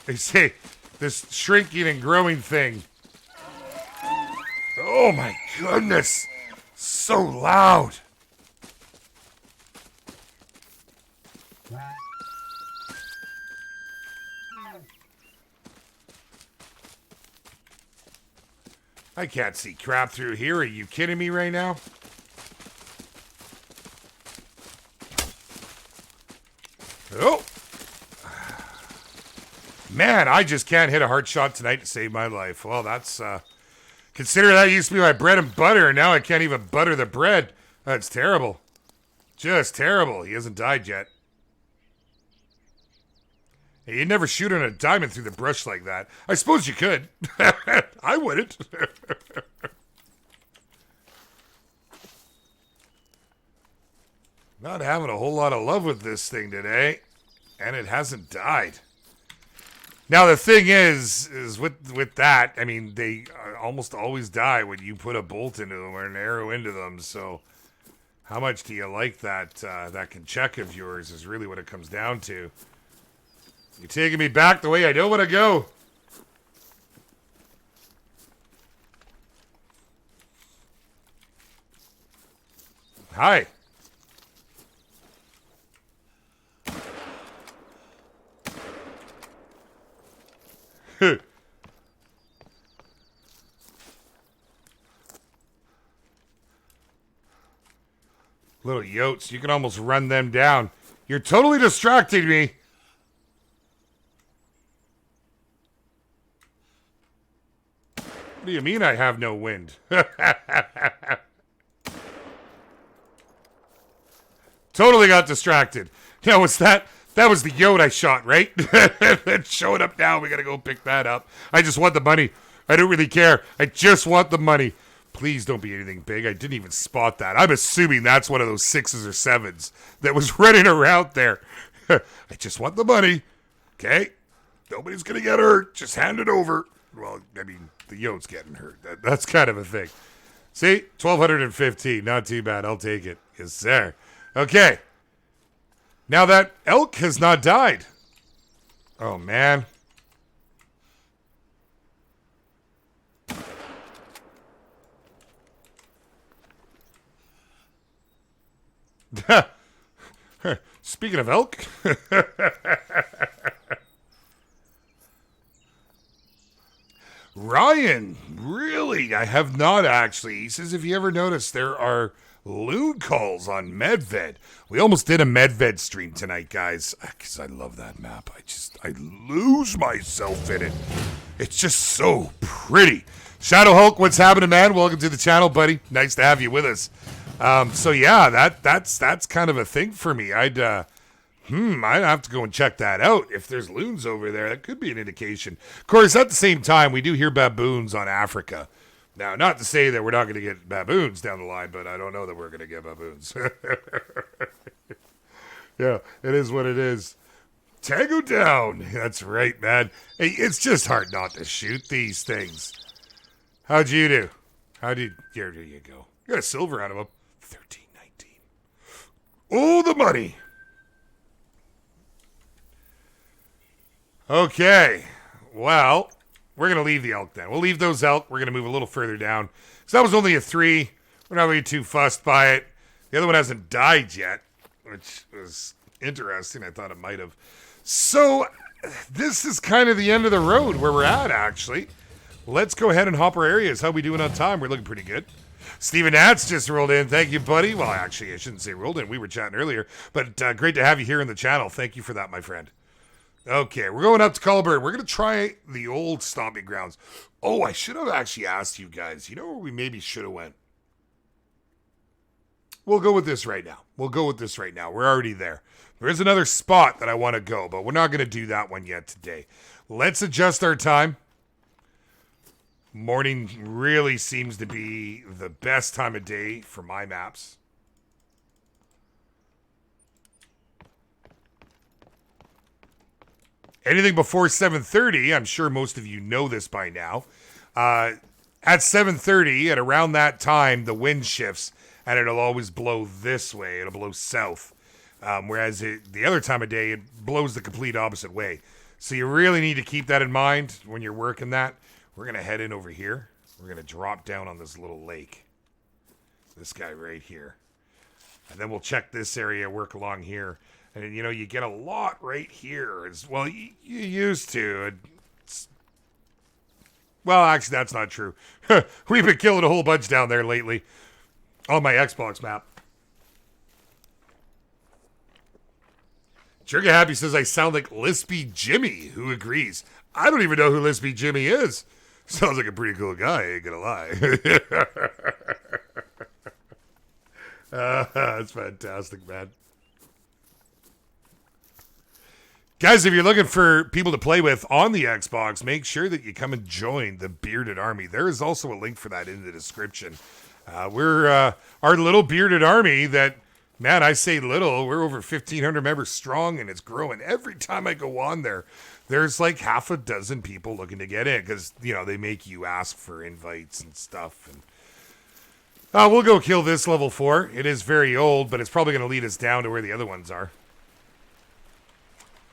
They say this shrinking and growing thing. Oh, my goodness. So loud. I can't see crap through here. Are you kidding me right now? Oh. Man, I just can't hit a hard shot tonight to save my life. Well, that's, consider that used to be my bread and butter, and now I can't even butter the bread. That's terrible. Just terrible. He hasn't died yet. Hey, you'd never shoot on a diamond through the brush like that. I suppose you could. I wouldn't. Not having a whole lot of love with this thing today. And it hasn't died. Now, the thing is with that, I mean, they almost always die when you put a bolt into them or an arrow into them. So how much do you like that that can check of yours is really what it comes down to. You're taking me back the way I don't want to go. Hi. Little yotes, you can almost run them down. You're totally distracting me. What do you mean I have no wind? Totally got distracted. Now, was that was the yote I shot, right? It's showing up now. We gotta go pick that up. I just want the money. I don't really care. I just want the money. Please don't be anything big. I didn't even spot that. I'm assuming that's one of those 6s or 7s that was running around there. I just want the money. Okay? Nobody's gonna get hurt. Just hand it over. Well, I mean, the yote's getting hurt. That's kind of a thing. See? 1,215. Not too bad. I'll take it. Yes, sir. Okay. Now that elk has not died. Oh, man. Speaking of elk. Ryan, really? I have not actually. He says, if you ever notice, there are loon calls on Medved. We almost did a Medved stream tonight, guys, because I love that map. I lose myself in it. It's just so pretty. Shadow Hulk, what's happening, man? Welcome to the channel, buddy. Nice to have you with us. So yeah, that's kind of a thing for me. I'd have to go and check that out. If there's loons over there, that could be an indication. Of course, at the same time, we do hear baboons on Africa. Now, not to say that we're not going to get baboons down the line, but I don't know that we're going to get baboons. Yeah, it is what it is. Tango down. That's right, man. Hey, it's just hard not to shoot these things. How'd you do? Here you go. You got a silver out of them. 1319. Oh, the money. Okay. Well, we're going to leave the elk then. We'll leave those elk. We're going to move a little further down. So that was only a 3. We're not really too fussed by it. The other one hasn't died yet, which was interesting. I thought it might have. So this is kind of the end of the road where we're at, actually. Let's go ahead and hop our areas. How we doing on time? We're looking pretty good. Steven Nats just rolled in. Thank you, buddy. Well, actually, I shouldn't say rolled in. We were chatting earlier. But great to have you here in the channel. Thank you for that, my friend. Okay, we're going up to Colburn. We're going to try the old stomping grounds. Oh, I should have actually asked you guys. You know where we maybe should have went? We'll go with this right now. We're already there. There is another spot that I want to go, but we're not going to do that one yet today. Let's adjust our time. Morning really seems to be the best time of day for my maps. Anything before 7:30, I'm sure most of you know this by now. At 7:30, at around that time, the wind shifts, and it'll always blow this way. It'll blow south. Whereas the other time of day, it blows the complete opposite way. So you really need to keep that in mind when you're working that. We're going to head in over here. We're going to drop down on this little lake. This guy right here. And then we'll check this area, work along here. And, you know, you get a lot right here. As well, you used to. Well, actually, that's not true. We've been killing a whole bunch down there lately on my Xbox map. Trigger Happy says I sound like Lispy Jimmy. Who agrees? I don't even know who Lispy Jimmy is. Sounds like a pretty cool guy, I ain't gonna lie. That's fantastic, man. Guys, if you're looking for people to play with on the Xbox, make sure that you come and join the Bearded Army. There is also a link for that in the description. We're our little bearded army that, man, I say little. We're over 1,500 members strong, and it's growing. Every time I go on there, there's like half a dozen people looking to get in because, you know, they make you ask for invites and stuff. And we'll go kill this level 4. It is very old, but it's probably going to lead us down to where the other ones are.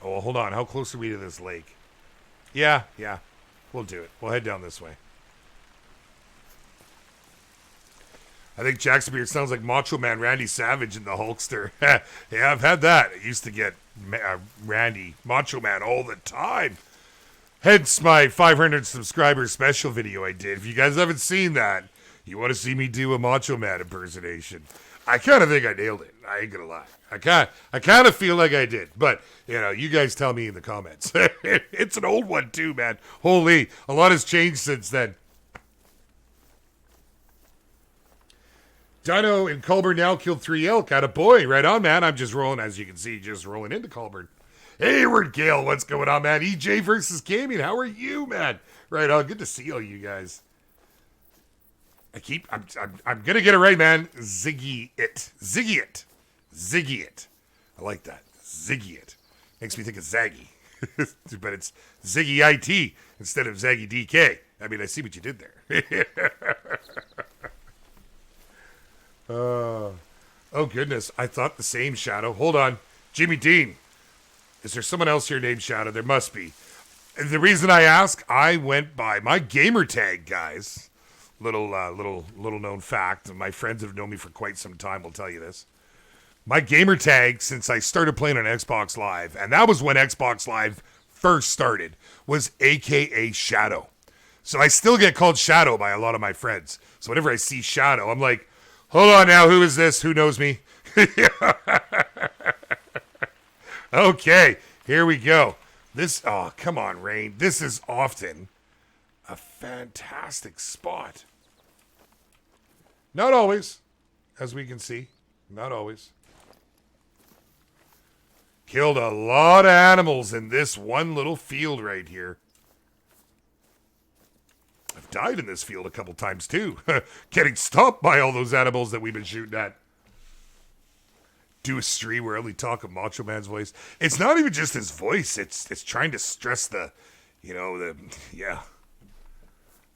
Oh, hold on. How close are we to this lake? Yeah. We'll do it. We'll head down this way. I think JaxyBeard sounds like Macho Man Randy Savage in the Hulkster. Yeah, I've had that. I used to get Randy, Macho Man, all the time. Hence my 500 subscriber special video I did. If you guys haven't seen that, you want to see me do a Macho Man impersonation. I kind of think I nailed it. I ain't gonna lie. I kind of feel like I did. But, you know, you guys tell me in the comments. It's an old one too, man. Holy, a lot has changed since then. Dino in Colburn now killed 3 elk. Atta boy, right on, man. I'm just rolling, as you can see, just rolling into Colburn. Hayward Gale, what's going on, man? EJ versus Gaming, how are you, man? Right on, good to see all you guys. I'm gonna get it right, man. Ziggy it. I like that. Ziggy it. Makes me think of Zaggy. But it's Ziggy IT instead of Zaggy DK. I mean, I see what you did there. Oh, goodness. I thought the same, Shadow. Hold on. Jimmy Dean. Is there someone else here named Shadow? There must be. The reason I ask, I went by my gamer tag, guys. Little known fact. My friends have known me for quite some time will tell you this. My gamer tag, since I started playing on Xbox Live, and that was when Xbox Live first started, was AKA Shadow. So I still get called Shadow by a lot of my friends. So whenever I see Shadow, I'm like, hold on now, who is this? Who knows me? Okay, here we go. Oh, come on, Rain. This is often a fantastic spot. Not always, as we can see. Not always. Killed a lot of animals in this one little field right here. I've died in this field a couple times too. Getting stopped by all those animals that we've been shooting at. Do a stream where I only talk a Macho Man's voice. It's not even just his voice. It's trying to stress yeah.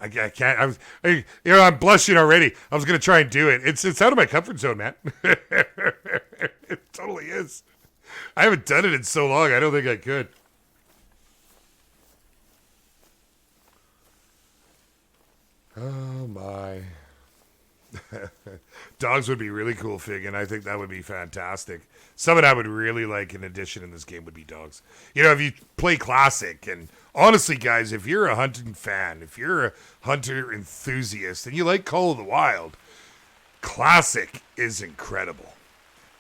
I can't. I'm blushing already. I was gonna try and do it. It's out of my comfort zone, man. It totally is. I haven't done it in so long. I don't think I could. Oh my. Dogs would be really cool, Fig, I think that would be fantastic. Something I would really like in addition in this game would be dogs. You know, if you play Classic, and honestly, guys, if you're a hunting fan, if you're a hunter enthusiast, and you like Call of the Wild, Classic is incredible.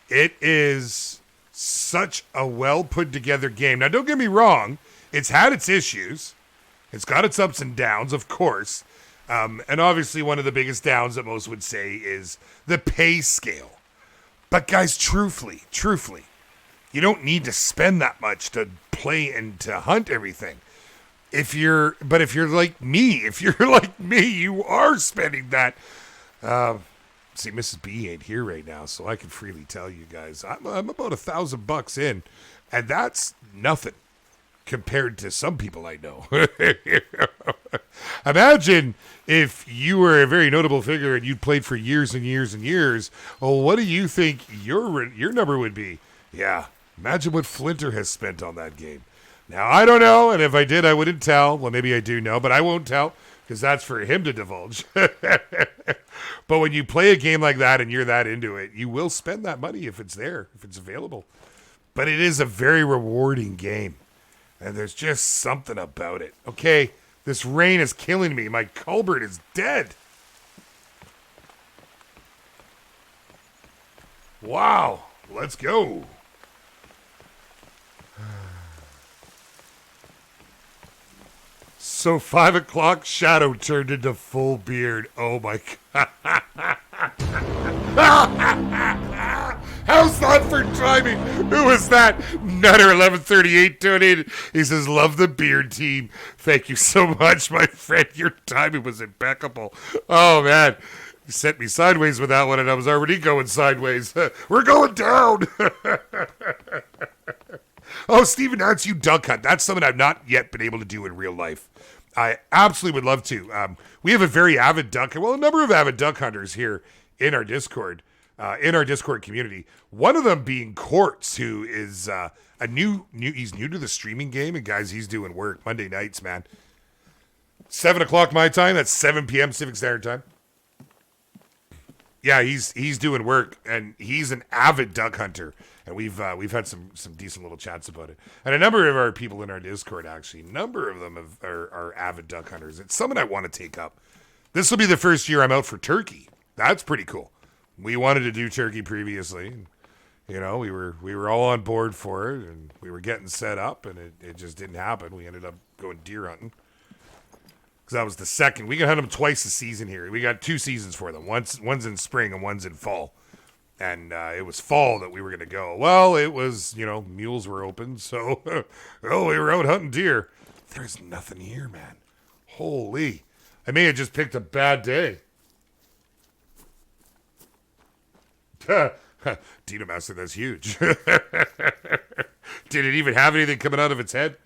It is such a well put together game. Now, don't get me wrong, it's had its issues. It's got its ups and downs, of course. And obviously one of the biggest downs that most would say is the pay scale. But guys, truthfully, you don't need to spend that much to play and to hunt everything. If you're like me, you are spending that. See, Mrs. B ain't here right now, so I can freely tell you guys, I'm about $1,000 in, and that's nothing compared to some people I know. Imagine if you were a very notable figure and you'd played for years and years and years. Well, what do you think your number would be? Yeah, imagine what Flinter has spent on that game. Now, I don't know, and if I did, I wouldn't tell. Well, maybe I do know, but I won't tell because that's for him to divulge. But when you play a game like that and you're that into it, you will spend that money if it's there, if it's available. But it is a very rewarding game. And there's just something about it. Okay, this rain is killing me. My culvert is dead. Wow, let's go. So 5 o'clock shadow turned into full beard. Oh my God. How's that for timing? Who was that? Nutter 1138 donated. He says, love the beard team. Thank you so much, my friend. Your timing was impeccable. Oh, man. You sent me sideways with that one, and I was already going sideways. We're going down. Oh, Steven, that's you duck hunt. That's something I've not yet been able to do in real life. I absolutely would love to. We have a very avid duck, well, a number of avid duck hunters here in our Discord community. One of them being Quartz, who is he's new to the streaming game, and guys, he's doing work Monday nights, man. 7 o'clock my time. That's 7 p.m. Pacific Standard Time. Yeah, he's doing work, and he's an avid duck hunter, and we've had some decent little chats about it. And a number of our people in our Discord, actually, a number of them are avid duck hunters. It's something I want to take up. This will be the first year I'm out for turkey. That's pretty cool. We wanted to do turkey previously. You know, we were all on board for it, and we were getting set up, and it just didn't happen. We ended up going deer hunting. Because that was the second. We can hunt them twice a season here. We got 2 seasons for them. One's in spring and one's in fall. And it was fall that we were going to go. Well, it was, mules were open, so we were out hunting deer. There's nothing here, man. Holy. I may have just picked a bad day. Dino Master, that's huge. Did it even have anything coming out of its head?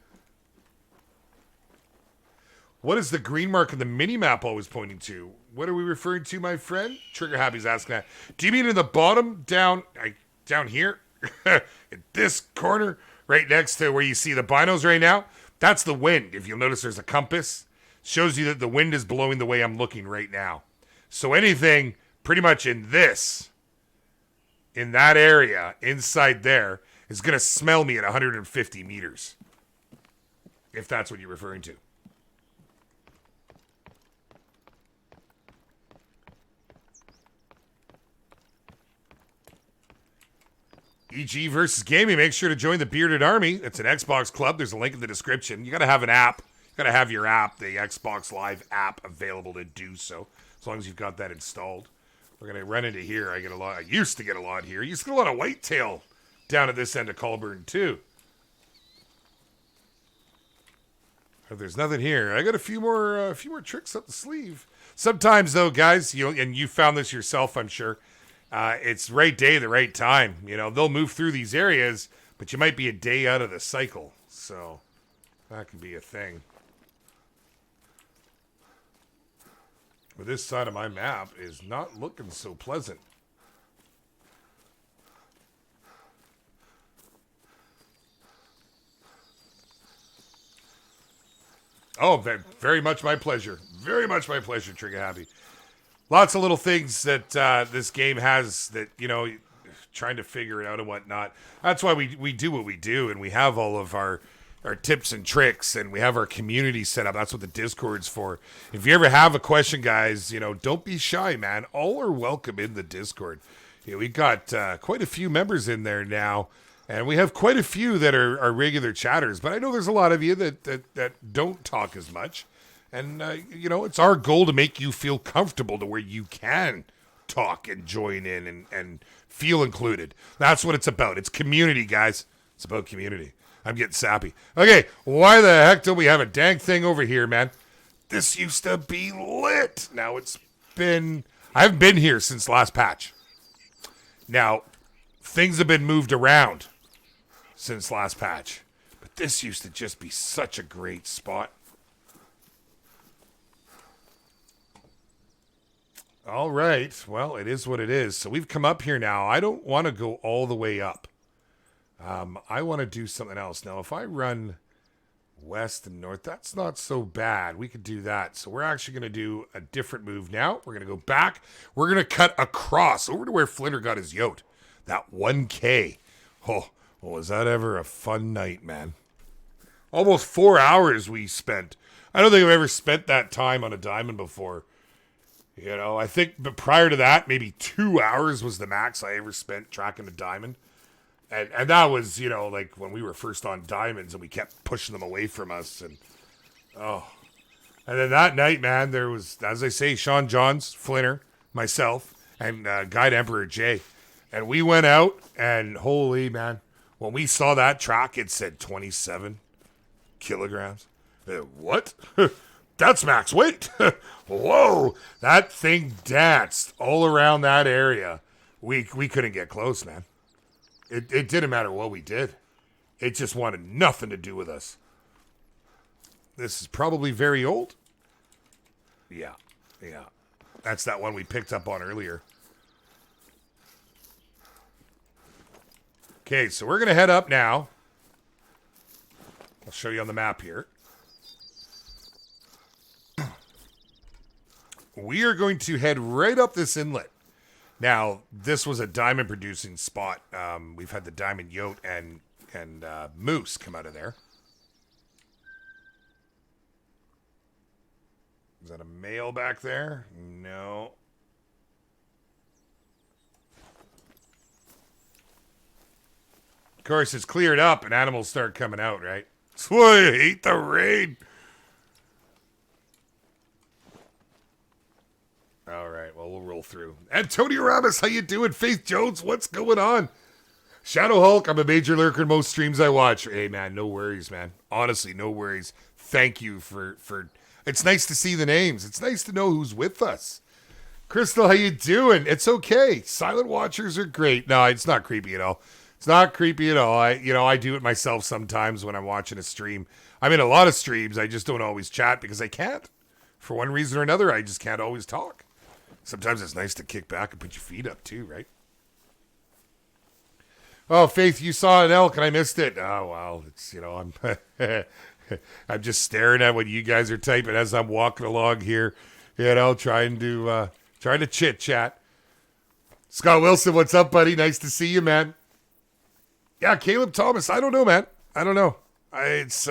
What is the green mark in the mini-map always pointing to? What are we referring to, my friend? Trigger Happy's asking that. Do you mean in the bottom, down here? In this corner, right next to where you see the binos right now? That's the wind. If you'll notice, there's a compass. Shows you that the wind is blowing the way I'm looking right now. So anything pretty much in that area, inside there, is going to smell me at 150 meters. If that's what you're referring to. EG versus Gaming. Make sure to join the Bearded Army. It's an Xbox club. There's a link in the description. You got to have an app. You got to have your app, the Xbox Live app, available to do so. As long as you've got that installed. We're going to run into here. I used to get a lot here. I used to get a lot of whitetail down at this end of Colburn, too. If there's nothing here, I got a few more tricks up the sleeve. Sometimes, though, guys, and you found this yourself, I'm sure. It's right day, the right time. They'll move through these areas, but you might be a day out of the cycle. So that could be a thing. But this side of my map is not looking so pleasant. Oh, very much my pleasure. Very much my pleasure, Trigger Happy. Lots of little things that this game has that, you know, trying to figure it out and whatnot. That's why we do what we do, and we have all of our tips and tricks, and we have our community set up. That's what the Discord's for. If you ever have a question, guys, you know, don't be shy, man. All are welcome in the Discord. You know, we've got quite a few members in there now, and we have quite a few that are regular chatters. But I know there's a lot of you that don't talk as much. And, you know, it's our goal to make you feel comfortable to where you can talk and join in and feel included. That's what it's about. It's community, guys. It's about community. I'm getting sappy. Okay, why the heck don't we have a dang thing over here, man? This used to be lit. Now it's been... I haven't been here since last patch. Now, things have been moved around since last patch. But this used to just be such a great spot. All right. Well, it is what it is. So we've come up here now. I don't want to go all the way up. I want to do something else. Now, if I run west and north, that's not so bad. We could do that. So we're actually going to do a different move now. We're going to go back. We're going to cut across over to where Flinter got his yote. That 1K. Oh, was that ever a fun night, man. Almost 4 hours we spent. I don't think I've ever spent that time on a diamond before. You know, I think, but prior to that, maybe 2 hours was the max I ever spent tracking a diamond. And that was, you know, like when we were first on diamonds and we kept pushing them away from us. And, oh. And then that night, man, there was, as I say, Sean Johns, Flinter, myself, and Guide Emperor Jay. And we went out and holy, man, when we saw that track, it said 27 kilograms. What? That's max weight. Whoa, that thing danced all around that area. We couldn't get close, man. It didn't matter what we did. It just wanted nothing to do with us. This is probably very old. Yeah. That's that one we picked up on earlier. Okay, so we're going to head up now. I'll show you on the map here. We are going to head right up this inlet. Now, this was a diamond producing spot. We've had the diamond yote and moose come out of there. Is that a male back there? No. Of course, it's cleared up and animals start coming out, right? That's why I hate the rain. All right, well, we'll roll through. Antonio Ramos, how you doing? Faith Jones, what's going on? Shadow Hulk, I'm a major lurker in most streams I watch. Hey, man, no worries, man. Honestly, no worries. Thank you for... It's nice to see the names. It's nice to know who's with us. Crystal, how you doing? It's okay. Silent watchers are great. No, it's not creepy at all. It's not creepy at all. I do it myself sometimes when I'm watching a stream. I'm in a lot of streams. I just don't always chat because I can't. For one reason or another, I just can't always talk. Sometimes it's nice to kick back and put your feet up too, right? Oh, Faith, you saw an elk and I missed it. Oh, well, it's, I'm I'm just staring at what you guys are typing as I'm walking along here, trying to chit chat. Scott Wilson, what's up, buddy? Nice to see you, man. Yeah, Caleb Thomas. I don't know, man. I don't know. It's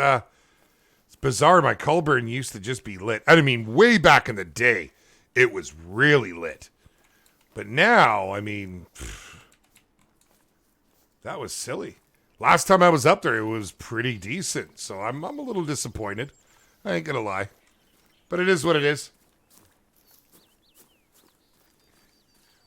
bizarre. My Culburn used to just be lit. I mean, way back in the day, it was really lit. But now, that was silly. Last time I was up there, it was pretty decent. So I'm a little disappointed. I ain't going to lie. But it is what it is.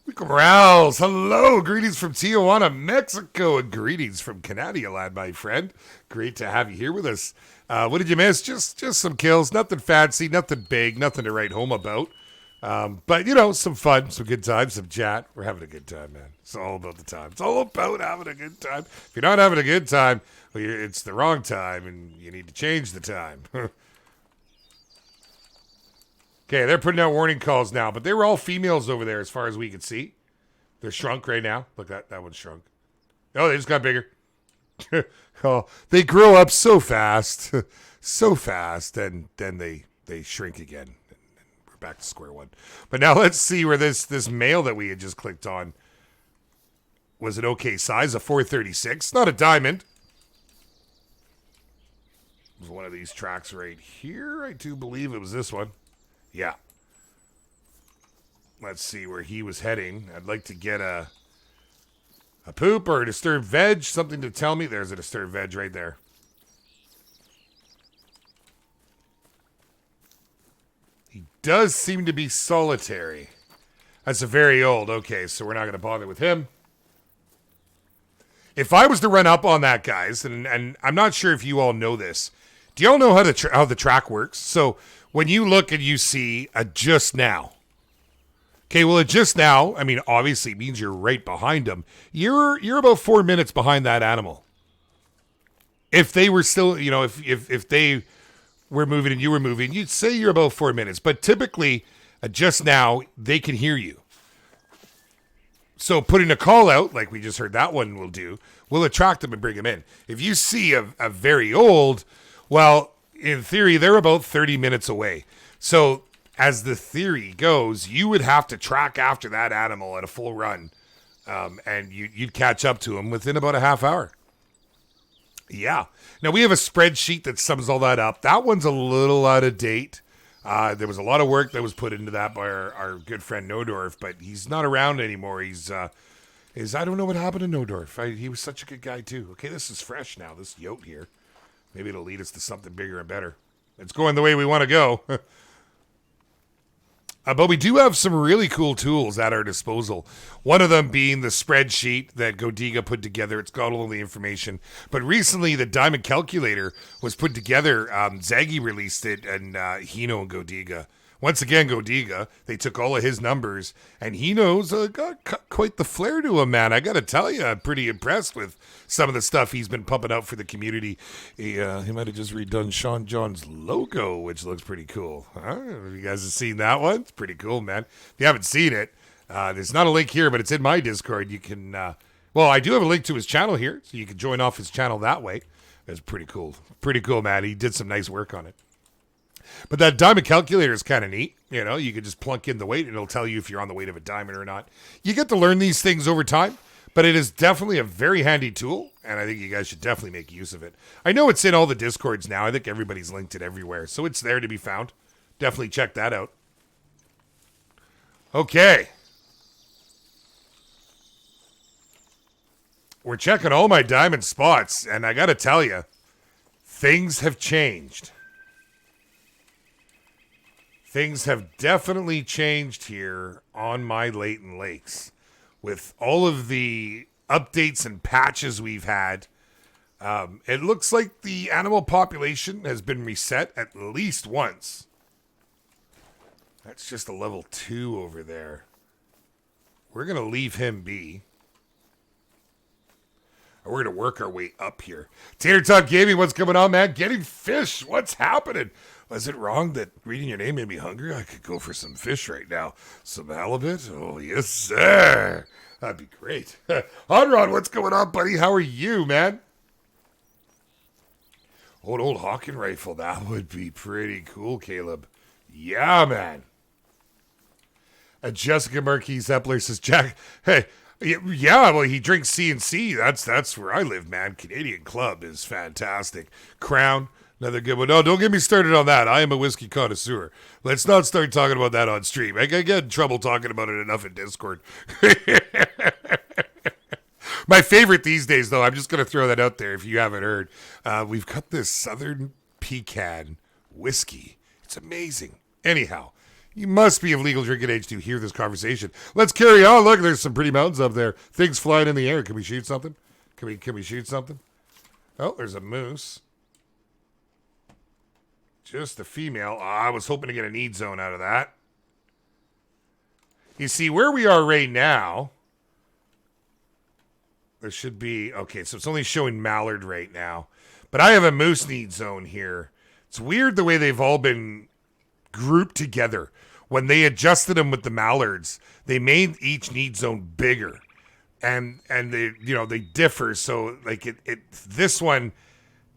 Wickle Rouse, hello. Greetings from Tijuana, Mexico. And greetings from Canada, lad, my friend. Great to have you here with us. What did you miss? Just some kills. Nothing fancy, nothing big, nothing to write home about. But, some fun, some good times, some chat. We're having a good time, man. It's all about the time. It's all about having a good time. If you're not having a good time, well, it's the wrong time, and you need to change the time. Okay, they're putting out warning calls now, but they were all females over there as far as we could see. They're shrunk right now. Look, that one's shrunk. Oh, they just got bigger. Oh, they grow up so fast. So fast, and then they shrink again. And we're back to square one. But now let's see where this male that we had just clicked on was an okay size, a 436. Not a diamond. It was one of these tracks right here. I do believe it was this one. Yeah. Let's see where he was heading. I'd like to get a poop or a disturbed veg, something to tell me. There's a disturbed veg right there. He does seem to be solitary. That's a very old. Okay, so we're not going to bother with him. If I was to run up on that, guys, and I'm not sure if you all know this, do you all know how the track works? So when you look and you see a just now, okay, well, a just now, I mean, obviously means you're right behind them. You're about 4 minutes behind that animal. If they were still, you know, if they were moving and you were moving, you'd say you're about 4 minutes. But typically, just now, they can hear you. So putting a call out, like we just heard that one will do, will attract them and bring them in. If you see a very old, well, in theory, they're about 30 minutes away. So as the theory goes, you would have to track after that animal at a full run, and you'd catch up to him within about a half hour. Yeah. Now, we have a spreadsheet that sums all that up. That one's a little out of date. There was a lot of work that was put into that by our good friend Nodorf, but he's not around anymore. I don't know what happened to Nodorf. He was such a good guy, too. Okay, this is fresh now, this yote here. Maybe it'll lead us to something bigger and better. It's going the way we want to go. But we do have some really cool tools at our disposal. One of them being the spreadsheet that Godiga put together. It's got all the information. But recently, the Diamond Calculator was put together. Zaggy released it, and Hino and Godiga. Once again, Godiga, they took all of his numbers, and Hino's got quite the flair to him, man. I got to tell you, I'm pretty impressed with some of the stuff he's been pumping out for the community. He might have just redone Sean John's logo, which looks pretty cool. Huh? You guys have seen that one? It's pretty cool, man. If you haven't seen it, there's not a link here, but it's in my Discord. You can, well, I do have a link to his channel here, so you can join off his channel that way. It's pretty cool. Pretty cool, man. He did some nice work on it. But that diamond calculator is kind of neat. You know, you can just plunk in the weight and it'll tell you if you're on the weight of a diamond or not. You get to learn these things over time, but it is definitely a very handy tool, and I think you guys should definitely make use of it. I know it's in all the Discords now. I think everybody's linked it everywhere, so it's there to be found. Definitely check that out. Okay. We're checking all my diamond spots, and I got to tell you, things have changed. Things have definitely changed here on my Layton Lakes. With all of the updates and patches we've had, it looks like the animal population has been reset at least once. That's just a level 2 over there. We're going to leave him be. We're going to work our way up here. Tater Top Gaming, what's going on, man? Getting fish. What's happening? Was it wrong that reading your name made me hungry? I could go for some fish right now. Some halibut? Oh, yes, sir. That'd be great. Honrod, what's going on, buddy? How are you, man? Oh, an old Hawking rifle. That would be pretty cool, Caleb. Yeah, man. Jessica Marquis Epler says, Jack, hey, yeah, well, he drinks C&C. That's where I live, man. Canadian Club is fantastic. Crown. Another good one. No, don't get me started on that. I am a whiskey connoisseur. Let's not start talking about that on stream. I get in trouble talking about it enough in Discord. My favorite these days, though, I'm just going to throw that out there if you haven't heard. We've got this Southern Pecan whiskey. It's amazing. Anyhow, you must be of legal drinking age to hear this conversation. Let's carry on. Look, there's some pretty mountains up there. Things flying in the air. Can we shoot something? Can we shoot something? Oh, there's a moose. Just a female. I was hoping to get a need zone out of that. You see, where we are right now, there should be... Okay, so it's only showing mallard right now. But I have a moose need zone here. It's weird the way they've all been grouped together. When they adjusted them with the mallards, they made each need zone bigger. And they, they differ. So like this one,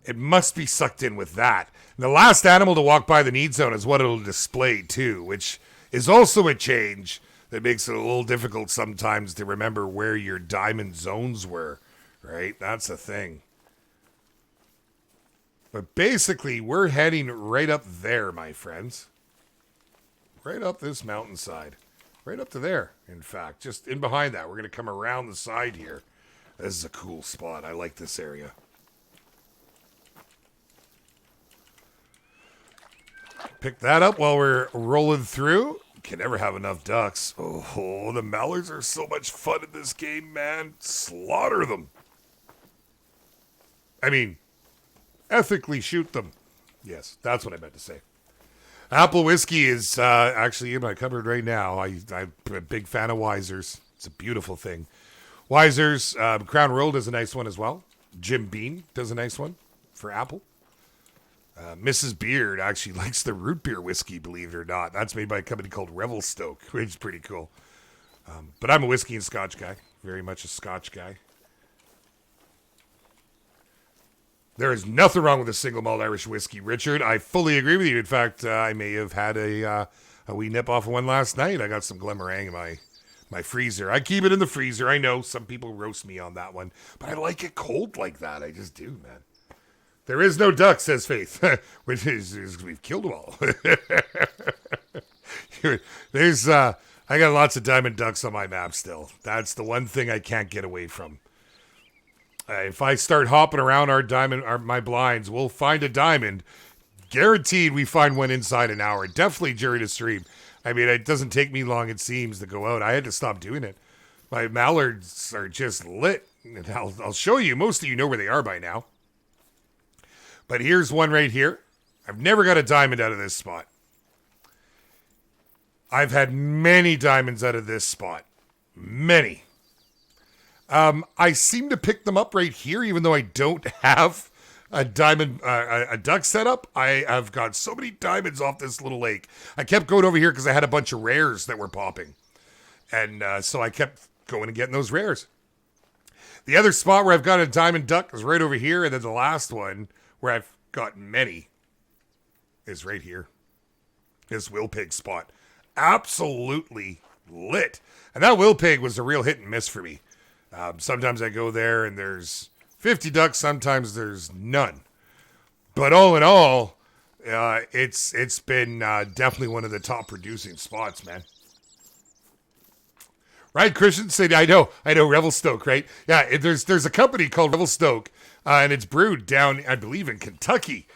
it must be sucked in with that. And the last animal to walk by the need zone is what it'll display too, which is also a change that makes it a little difficult sometimes to remember where your diamond zones were, right? That's a thing. But basically, we're heading right up there, my friends. Right up this mountainside. Right up to there, in fact. Just in behind that. We're going to come around the side here. This is a cool spot. I like this area. Pick that up while we're rolling through. Can never have enough ducks. Oh, the mallards are so much fun in this game, man. Slaughter them. I mean, ethically shoot them. Yes, that's what I meant to say. Apple whiskey is actually in my cupboard right now. I'm a big fan of Wiser's. It's a beautiful thing. Wiser's, Crown Royal does a nice one as well. Jim Beam does a nice one for Apple. Mrs. Beard actually likes the root beer whiskey, believe it or not. That's made by a company called Revelstoke, which is pretty cool. But I'm a whiskey and scotch guy. Very much a scotch guy. There is nothing wrong with a single malt Irish whiskey, Richard. I fully agree with you. In fact, I may have had a wee nip off of one last night. I got some Glenmorangie in my freezer. I keep it in the freezer. I know some people roast me on that one, but I like it cold like that. I just do, man. There is no duck, says Faith, which is we've killed them all. I got lots of diamond ducks on my map still. That's the one thing I can't get away from. If I start hopping around my blinds, we'll find a diamond. Guaranteed we find one inside an hour. Definitely during the stream. I mean, it doesn't take me long, it seems, to go out. I had to stop doing it. My mallards are just lit. And I'll show you. Most of you know where they are by now. But here's one right here. I've never got a diamond out of this spot. I've had many diamonds out of this spot. Many. I seem to pick them up right here, even though I don't have a diamond, a duck setup. I have got so many diamonds off this little lake. I kept going over here because I had a bunch of rares that were popping. And so I kept going and getting those rares. The other spot where I've got a diamond duck is right over here. And then the last one where I've got many is right here. This will pig spot. Absolutely lit. And that will pig was a real hit and miss for me. Sometimes I go there and there's 50 ducks. Sometimes there's none. But all in all, it's been definitely one of the top producing spots, man. Right, Christian said, I know, Revelstoke, right? Yeah, there's a company called Revelstoke, and it's brewed down, I believe, in Kentucky.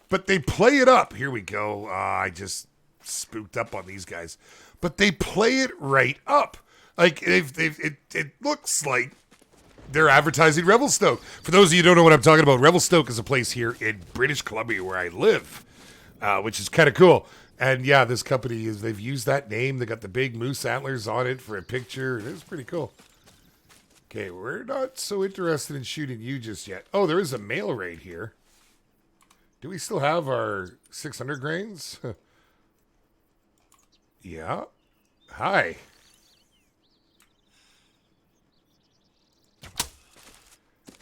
But they play it up. Here we go. I just spooked up on these guys. But they play it right up. Like, it looks like they're advertising Revelstoke. For those of you who don't know what I'm talking about, Revelstoke is a place here in British Columbia where I live, which is kind of cool. And yeah, this company they've used that name. They got the big moose antlers on it for a picture. It is pretty cool. Okay, we're not so interested in shooting you just yet. Oh, there is a male right here. Do we still have our 600 grains? Yeah. Hi.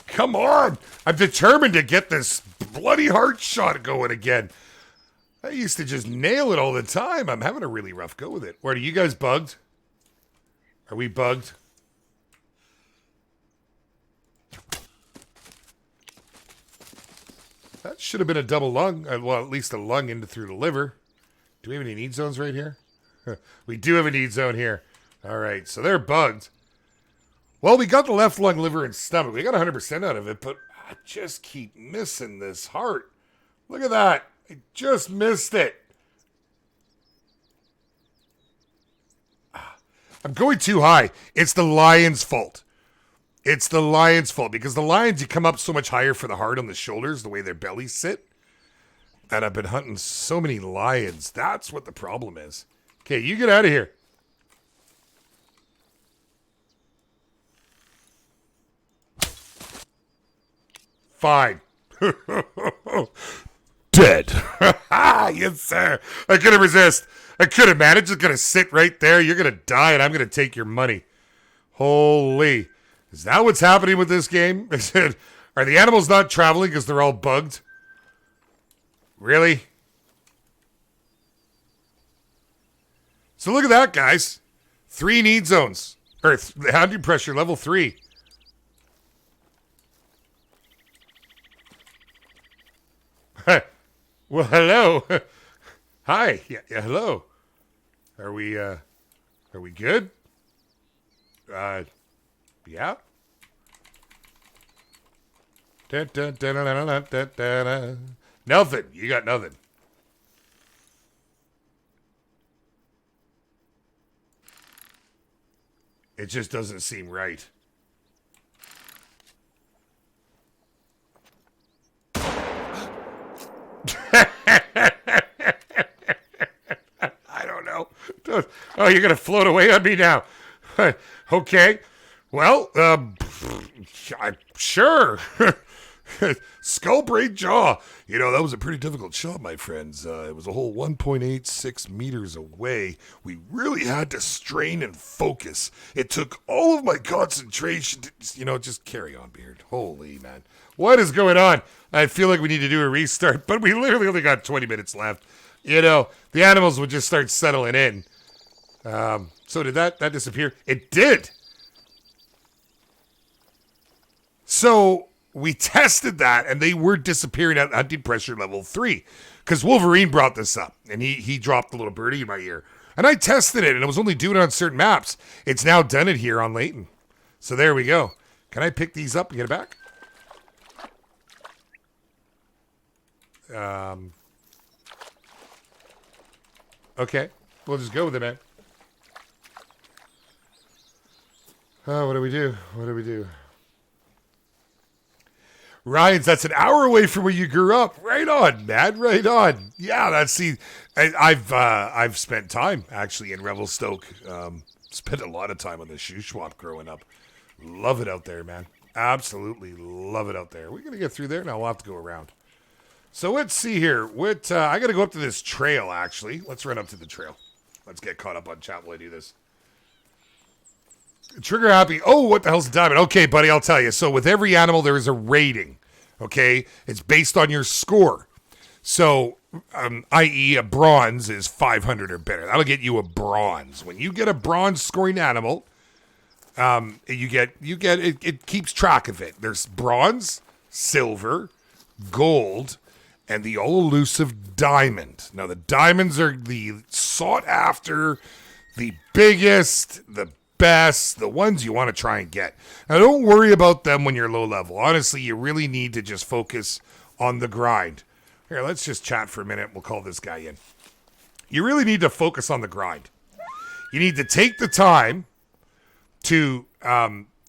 Come on! I'm determined to get this bloody heart shot going again. I used to just nail it all the time. I'm having a really rough go with it. What, are you guys bugged? Are we bugged? That should have been a double lung. Well, at least a lung into through the liver. Do we have any need zones right here? We do have a need zone here. All right, so they're bugged. Well, we got the left lung, liver, and stomach. We got 100% out of it, but I just keep missing this heart. Look at that. I just missed it. I'm going too high. It's the lion's fault. It's the lion's fault because the lions, you come up so much higher for the heart on the shoulders, the way their bellies sit. And I've been hunting so many lions. That's what the problem is. Okay, you get out of here. Fine. dead. Yes, sir. I couldn't resist. I couldn't, man. It's just going to sit right there. You're going to die, and I'm going to take your money. Holy. Is that what's happening with this game? Are the animals not traveling because they're all bugged? Really? So look at that, guys. 3 need zones. Or the hunting pressure, level 3. Well, hello. Hi. Yeah, hello. Are we good? Yeah. Nothing. You got nothing. It just doesn't seem right. I don't know. Oh, you're going to float away on me now. Okay. Well, sure. Skull, brain, jaw. You know, that was a pretty difficult shot, my friends. It was a whole 1.86 meters away. We really had to strain and focus. It took all of my concentration to, just carry on, Beard. Holy, man. What is going on? I feel like we need to do a restart, but we literally only got 20 minutes left. The animals would just start settling in. So did that disappear? It did. So we tested that, and they were disappearing at hunting pressure level 3. Because Wolverine brought this up, and he dropped a little birdie in my ear. And I tested it, and it was only doing it on certain maps. It's now done it here on Layton. So there we go. Can I pick these up and get it back? Okay. We'll just go with it, man. Oh, what do we do? Ryan's, that's an hour away from where you grew up. Right on, man. Right on. Yeah, I've spent time actually in Revelstoke. Spent a lot of time on the shoe swap growing up. Love it out there, man. Absolutely love it out there. We're gonna get through there now. We'll have to go around. So let's see here. I gotta go up to this trail actually. Let's run up to the trail. Let's get caught up on chat while I do this. Trigger happy. Oh, what the hell's a diamond? Okay, buddy, I'll tell you. So with every animal, there is a rating. Okay? It's based on your score. So, i.e. a bronze is 500 or better. That'll get you a bronze. When you get a bronze scoring animal, it keeps track of it. There's bronze, silver, gold, and the all-elusive diamond. Now, the diamonds are the sought after, the biggest, the best, the ones you want to try and get. Now, don't worry about them when you're low level. Honestly, you really need to just focus on the grind. Here, let's just chat for a minute. We'll call this guy in. You really need to focus on the grind. You need to take the time to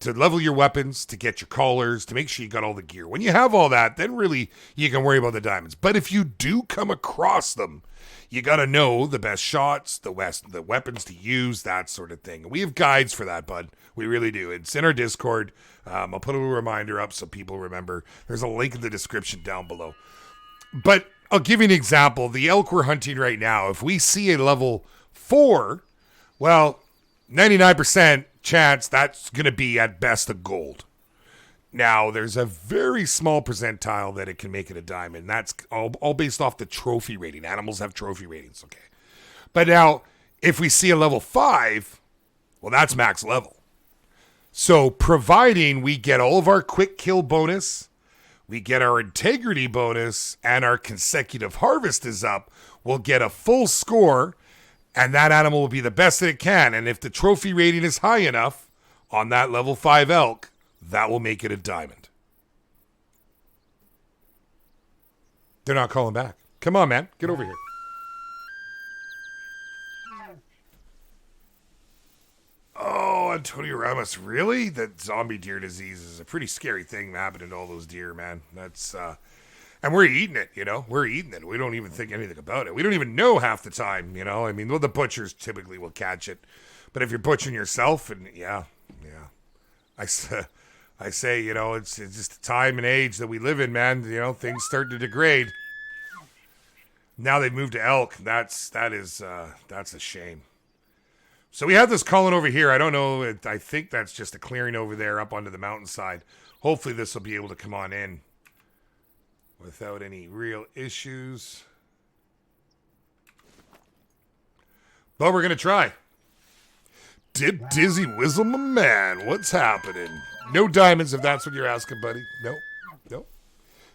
level your weapons, to get your collars, to make sure you got all the gear. When you have all that, then really you can worry about the diamonds. But if you do come across them, you got to know the best shots, the weapons to use, that sort of thing. We have guides for that, bud. We really do. It's in our Discord. I'll put a little reminder up so people remember. There's a link in the description down below. But I'll give you an example. The elk we're hunting right now, if we see a level 4, well, 99% chance that's going to be at best a gold. Now, there's a very small percentile that it can make it a diamond. That's all based off the trophy rating. Animals have trophy ratings, okay? But now, if we see a level 5, well, that's max level. So, providing we get all of our quick kill bonus, we get our integrity bonus, and our consecutive harvest is up, we'll get a full score, and that animal will be the best that it can. And if the trophy rating is high enough on that level 5 elk, that will make it a diamond. They're not calling back. Come on, man. Get over here. Oh, Antonio Ramos. Really? That zombie deer disease is a pretty scary thing happening to all those deer, man. That's, and we're eating it, We're eating it. We don't even think anything about it. We don't even know half the time, I mean, well, the butchers typically will catch it. But if you're butchering yourself, and yeah. I say, it's just the time and age that we live in, man. Things start to degrade. Now they've moved to elk. That's a shame. So we have this calling over here. I don't know. I think that's just a clearing over there up onto the mountainside. Hopefully this will be able to come on in without any real issues. But we're going to try. Dip Dizzy Whizzle, my man. What's happening? No diamonds if that's what you're asking, buddy. Nope.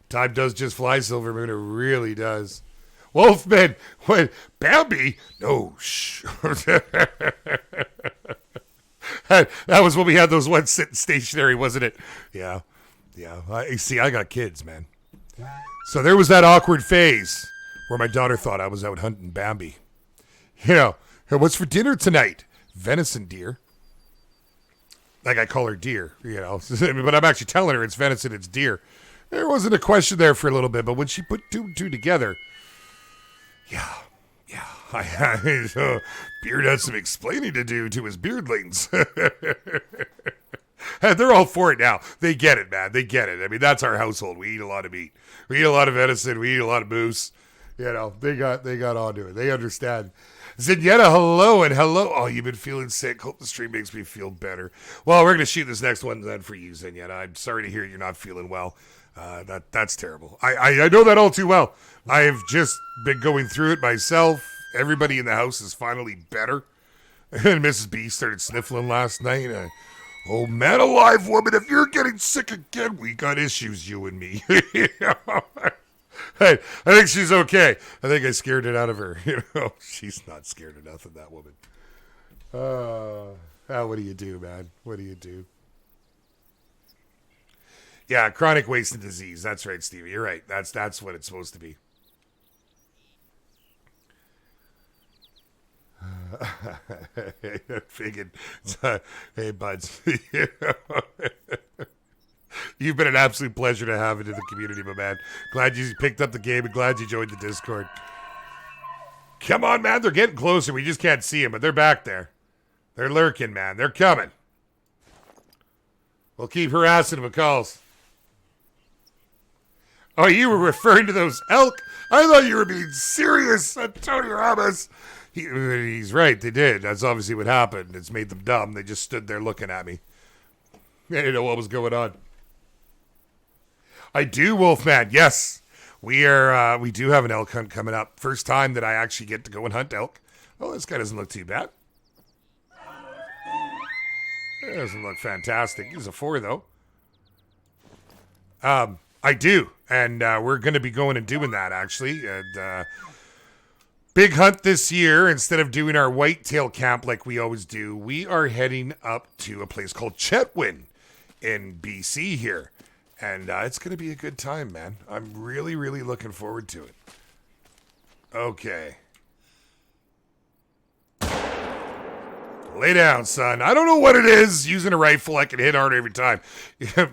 Time does just fly, Silver Moon. It really does. Wolfman, what? Bambi? No, shh. That was when we had those ones sitting stationary, wasn't it? Yeah. I got kids, man. So there was that awkward phase where my daughter thought I was out hunting Bambi. You know, what's for dinner tonight? Venison deer. Like I call her deer, you know. But I'm actually telling her it's venison, it's deer. There wasn't a question there for a little bit, but when she put two and two together, yeah. Beard had some explaining to do to his beardlings. And they're all for it now. They get it, man. They get it. I mean, that's our household. We eat a lot of meat. We eat a lot of venison. We eat a lot of moose. You know, they got onto it. They understand. Zinetta, hello and hello. Oh, you've been feeling sick. Hope the stream makes me feel better. Well, we're going to shoot this next one then for you, Zinetta. I'm sorry to hear you're not feeling well. That's terrible. I know that all too well. I've just been going through it myself. Everybody in the house is finally better. And Mrs. B started sniffling last night. Oh, man alive, woman, if you're getting sick again, we got issues, you and me. Hey, I think she's okay. I think I scared it out of her. You know, she's not scared of nothing, that woman. What do you do, man? What do you do? Yeah, chronic wasting disease. That's right, Stevie. You're right. That's what it's supposed to be. Figured, hey, buds. You've been an absolute pleasure to have into the community, my man. Glad you picked up the game and glad you joined the Discord. Come on, man. They're getting closer. We just can't see them, but they're back there. They're lurking, man. They're coming. We'll keep harassing them with calls. Oh, you were referring to those elk? I thought you were being serious, Antonio Ramos. He's right. They did. That's obviously what happened. It's made them dumb. They just stood there looking at me. They didn't know what was going on. I do, Wolfman. Yes, we do have an elk hunt coming up. First time that I actually get to go and hunt elk. Oh, this guy doesn't look too bad. It doesn't look fantastic. He's a 4 though. I do, and we're going to be going and doing that actually. And big hunt this year. Instead of doing our whitetail camp like we always do, we are heading up to a place called Chetwynd in BC here. And it's going to be a good time, man. I'm really, really looking forward to it. Okay. Lay down, son. I don't know what it is. Using a rifle, I can hit harder every time.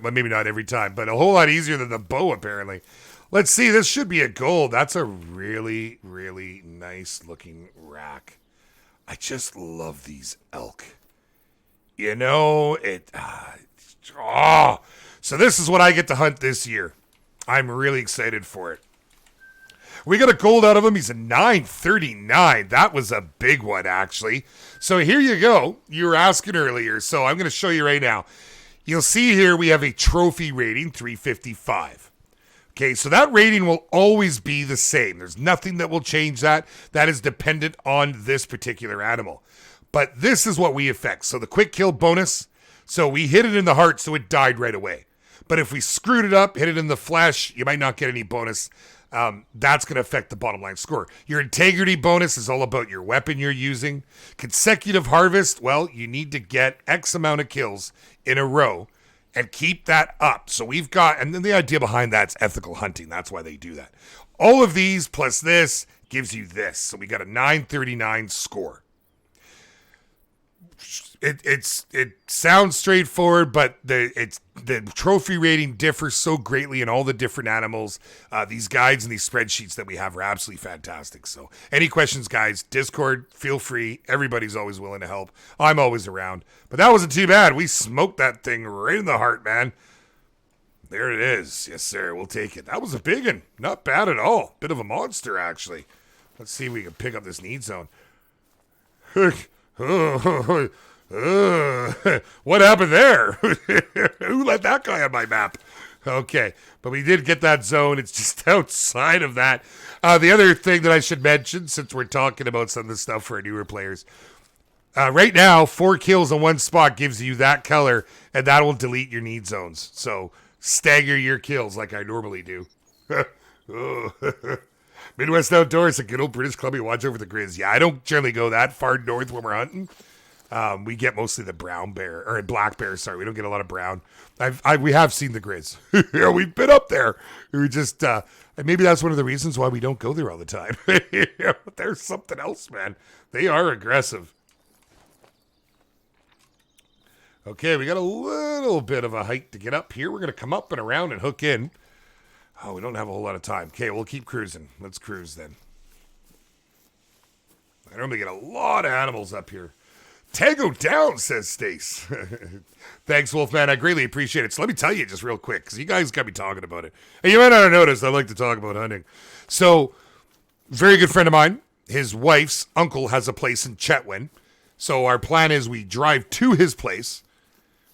Maybe not every time, but a whole lot easier than the bow, apparently. Let's see. This should be a gold. That's a really, really nice looking rack. I just love these elk. You know, so this is what I get to hunt this year. I'm really excited for it. We got a gold out of him. He's a 939. That was a big one, actually. So here you go. You were asking earlier, so I'm going to show you right now. You'll see here we have a trophy rating, 355. Okay, so that rating will always be the same. There's nothing that will change that. That is dependent on this particular animal. But this is what we affect. So the quick kill bonus, so we hit it in the heart, so it died right away. But if we screwed it up, hit it in the flesh, you might not get any bonus. That's going to affect the bottom line score. Your integrity bonus is all about your weapon you're using. Consecutive harvest, well, you need to get X amount of kills in a row and keep that up. So we've got, and then the idea behind that's ethical hunting. That's why they do that. All of these plus this gives you this. So we got a 939 score. It sounds straightforward, but the trophy rating differs so greatly in all the different animals. These guides and these spreadsheets that we have are absolutely fantastic. So any questions, guys, Discord, feel free. Everybody's always willing to help. I'm always around. But that wasn't too bad. We smoked that thing right in the heart, man. There it is. Yes, sir. We'll take it. That was a big one. Not bad at all. Bit of a monster, actually. Let's see if we can pick up this need zone. What happened there? Who let that guy on my map? Okay, but we did get that zone. It's just outside of that. The other thing that I should mention, since we're talking about some of the stuff for our newer players, right now, 4 kills in one spot gives you that color, and that will delete your need zones. So stagger your kills like I normally do. Midwest Outdoors, a good old British Columbia. Watch over the Grizz. Yeah, I don't generally go that far north when we're hunting. We get mostly the brown bear, or black bear, sorry. We don't get a lot of brown. We have seen the Grizz. Yeah, we've been up there. We just, maybe that's one of the reasons why we don't go there all the time. There's something else, man. They are aggressive. Okay, we got a little bit of a hike to get up here. We're going to come up and around and hook in. Oh, we don't have a whole lot of time. Okay, we'll keep cruising. Let's cruise then. I normally get a lot of animals up here. Tango down, says Stace. Thanks, Wolfman. I greatly appreciate it. So let me tell you just real quick, because you guys got me talking about it. And you might not have noticed, I like to talk about hunting. So, very good friend of mine, his wife's uncle has a place in Chetwynd. So our plan is we drive to his place.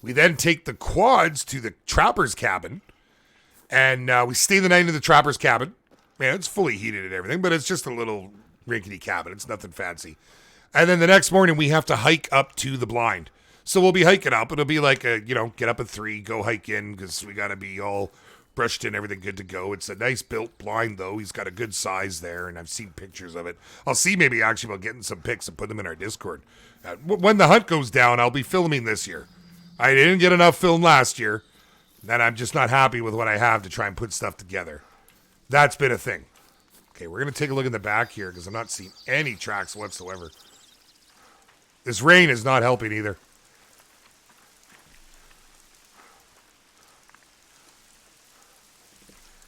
We then take the quads to the trapper's cabin. And we stay the night in the trapper's cabin. Man, it's fully heated and everything, but it's just a little rinkety cabin. It's nothing fancy. And then the next morning, we have to hike up to the blind. So we'll be hiking up. It'll be like a, get up at 3, go hike in, because we got to be all brushed in, everything good to go. It's a nice built blind, though. He's got a good size there, and I've seen pictures of it. I'll see maybe actually about getting some pics and put them in our Discord. When the hunt goes down, I'll be filming this year. I didn't get enough film last year. And I'm just not happy with what I have to try and put stuff together. That's been a thing. Okay, we're going to take a look in the back here because I'm not seeing any tracks whatsoever. This rain is not helping either.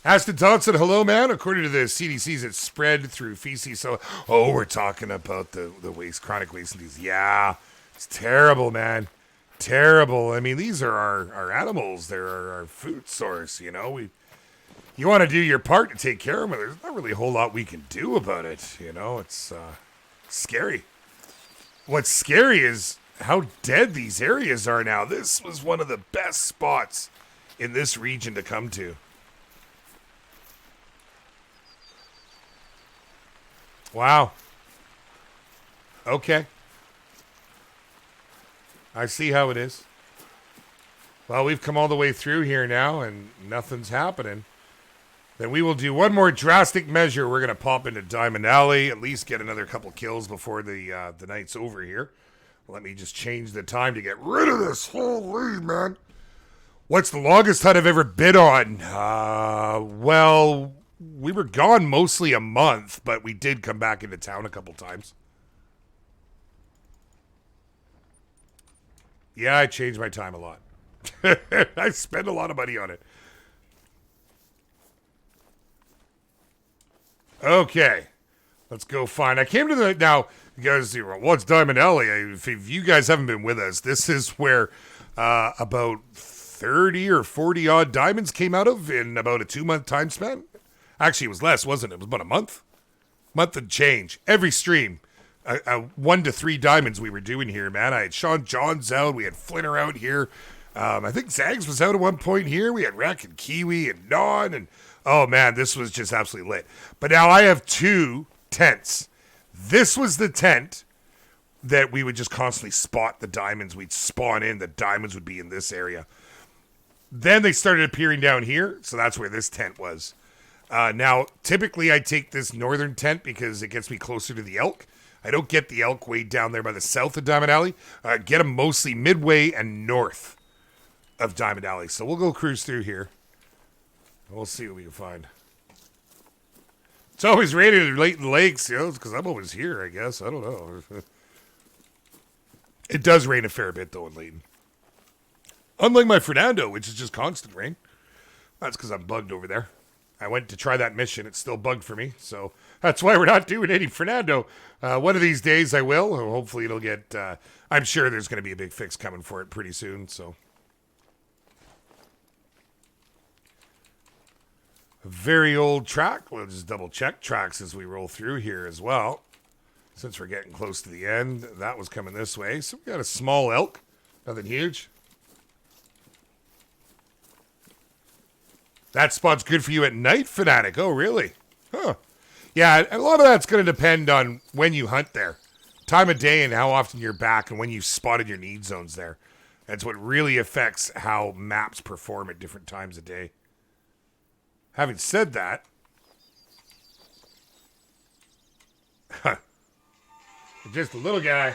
Aston Thompson, hello, man. According to the CDC's, it's spread through feces. So, we're talking about the waste, chronic wasting disease. Yeah, it's terrible, man. Terrible. I mean, these are our animals. They're our food source, you want to do your part to take care of them. There's not really a whole lot we can do about it, It's scary. What's scary is how dead these areas are now. This was one of the best spots in this region to come to. Wow. Okay. I see how it is. Well, we've come all the way through here now, and nothing's happening. Then we will do one more drastic measure. We're going to pop into Diamond Alley, at least get another couple kills before the night's over here. Let me just change the time to get rid of this. Holy, man. What's the longest hunt I've ever been on? Well, we were gone mostly a month, but we did come back into town a couple times. Yeah, I changed my time a lot. I spend a lot of money on it. Okay. Let's go find. I came to the... Now, you guys, what's Diamond Alley? If you guys haven't been with us, this is where about 30 or 40 odd diamonds came out of in about a 2-month time span. Actually, it was less, wasn't it? It was about a month. Month and change. Every stream. 1 to 3 diamonds we were doing here, man. I had Sean Johns out. We had Flinter out here. I think Zags was out at one point here. We had Rekt'd Kiwi and Non. And oh, man, this was just absolutely lit. But now I have 2 tents. This was the tent that we would just constantly spot the diamonds. We'd spawn in. The diamonds would be in this area. Then they started appearing down here. So that's where this tent was. Now, typically I take this northern tent because it gets me closer to the elk. I don't get the elk way down there by the south of Diamond Alley. Get them mostly midway and north of Diamond Alley. So we'll go cruise through here. We'll see what we can find. It's always raining in Layton Lakes, because I'm always here, I guess. I don't know. It does rain a fair bit, though, in Layton. Unlike my Fernando, which is just constant rain. That's because I'm bugged over there. I went to try that mission. It's still bugged for me. So that's why we're not doing any Fernando. One of these days I will. Hopefully it'll get... I'm sure there's going to be a big fix coming for it pretty soon. So A very old track. We'll just double check tracks as we roll through here as well. Since we're getting close to the end, that was coming this way. So we got a small elk. Nothing huge. That spot's good for you at night, Fanatic. Oh, really? Huh. Yeah, a lot of that's going to depend on when you hunt there. Time of day and how often you're back and when you've spotted your need zones there. That's what really affects how maps perform at different times of day. Having said that, just a little guy.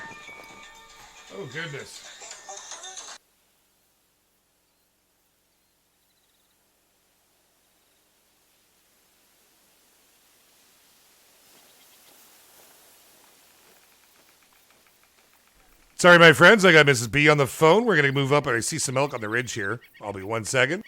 Oh, goodness. Sorry, my friends. I got Mrs. B on the phone. We're going to move up, and I see some elk on the ridge here. I'll be 1 second.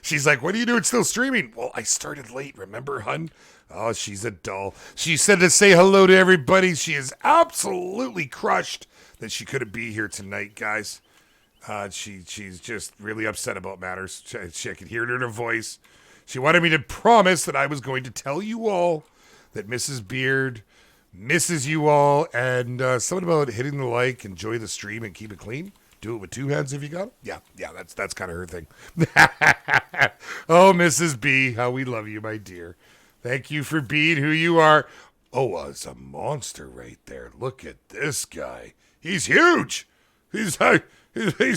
She's like, what are you doing still streaming? Well, I started late, remember, hun? Oh, she's a doll. She said to say hello to everybody. She is absolutely crushed that she couldn't be here tonight, guys. She's just really upset about matters. I could hear it in her voice. She wanted me to promise that I was going to tell you all that Mrs. Beard misses you all, and something about hitting the like, enjoy the stream, and keep it clean. Do it with 2 hands if you got it. Yeah, that's kind of her thing. Oh, Mrs. B, how we love you, my dear. Thank you for being who you are. Oh, it's a monster right there. Look at this guy. He's huge. He's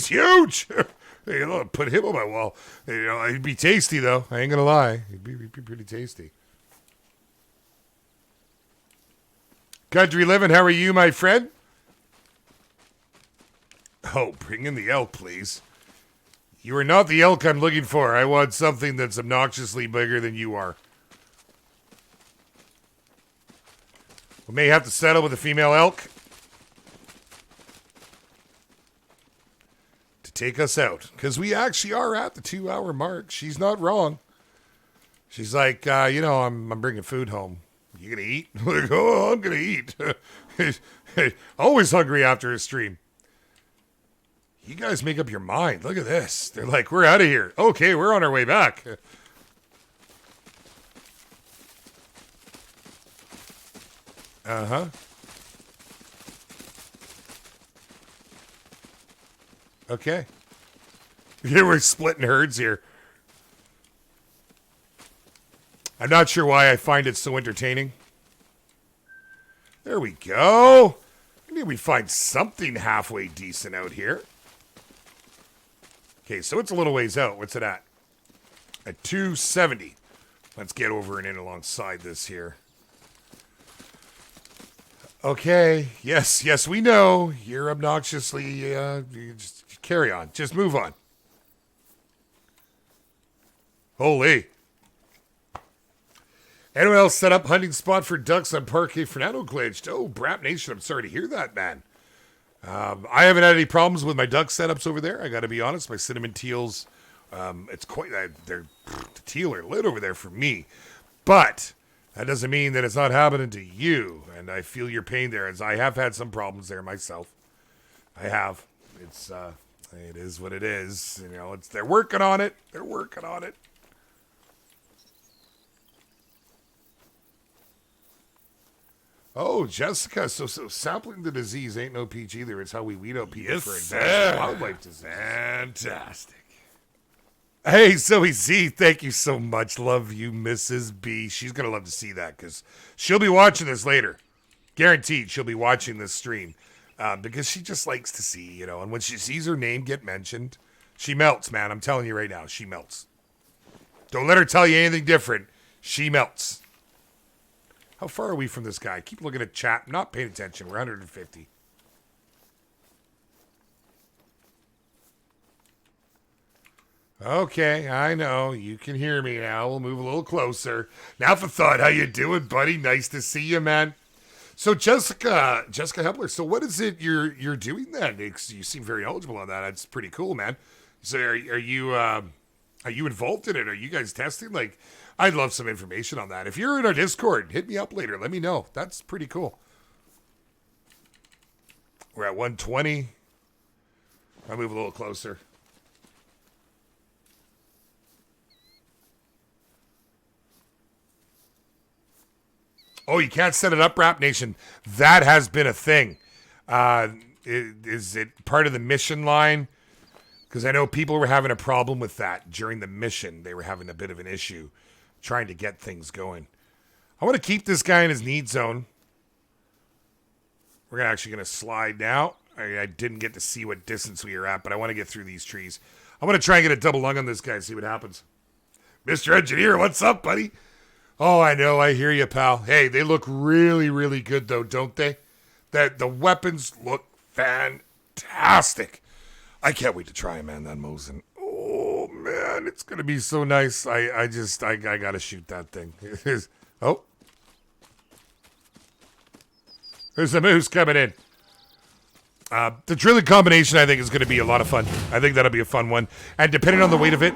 huge. Hey, look, put him on my wall. You know, he'd be tasty, though. I ain't going to lie. He'd be pretty tasty. Country Living, how are you, my friend? Oh, bring in the elk, please. You are not the elk I'm looking for. I want something that's obnoxiously bigger than you are. We may have to settle with a female elk to take us out, because we actually are at the 2-hour mark. She's not wrong. She's like, I'm bringing food home. You gonna eat? Like, oh, I'm gonna eat. Always hungry after a stream. You guys make up your mind. Look at this. They're like, we're out of here. Okay, we're on our way back. Uh-huh. Okay. Here we're splitting herds here. I'm not sure why I find it so entertaining. There we go. I knew we'd find something halfway decent out here. Okay, so it's a little ways out. What's it at? At 270. Let's get over and in alongside this here. Okay. Yes, we know. You're obnoxiously... you just carry on. Just move on. Holy. Anyone else set up hunting spot for ducks on Parquet? Fernando glitched. Oh, Brap Nation, I'm sorry to hear that, man. I haven't had any problems with my duck setups over there. I got to be honest. My cinnamon teals, it's quite... the teal are lit over there for me. But that doesn't mean that it's not happening to you. And I feel your pain there, as I have had some problems there myself. I have. It is what it is. You know, they're working on it. They're working on it. Oh, Jessica, so sampling the disease ain't no peach either. It's how we weed out people for advanced wildlife disease. Fantastic. Hey, Zoe Z, thank you so much. Love you, Mrs. B. She's going to love to see that, because she'll be watching this later. Guaranteed she'll be watching this stream, because she just likes to see, and when she sees her name get mentioned, she melts, man. I'm telling you right now, she melts. Don't let her tell you anything different. She melts. How far are we from this guy? Keep looking at chat. I'm not paying attention. We're 150. Okay, I know. You can hear me now. We'll move a little closer. Now for thought, how you doing, buddy? Nice to see you, man. So Jessica Hepler, so what is it you're doing then? You seem very eligible on that. That's pretty cool, man. So are you Are you involved in it? Are you guys testing? Like, I'd love some information on that. If you're in our Discord, hit me up later. Let me know. That's pretty cool. We're at 120. I'll move a little closer. Oh, you can't set it up, Rap Nation. That has been a thing. Is it part of the mission line? Because I know people were having a problem with that during the mission. They were having a bit of an issue trying to get things going. I want to keep this guy in his need zone. We're actually going to slide now. I didn't get to see what distance we are at, but I want to get through these trees. I want to try and get a double lung on this guy and see what happens. Mr. Engineer, what's up, buddy? Oh, I know. I hear you, pal. Hey, they look really, really good, though, don't they? The weapons look fantastic. I can't wait to try him, man, that Mosin. Oh, man, it's going to be so nice. I got to shoot that thing. Oh. There's a moose coming in. The drilling combination, I think, is going to be a lot of fun. I think that'll be a fun one. And depending on the weight of it,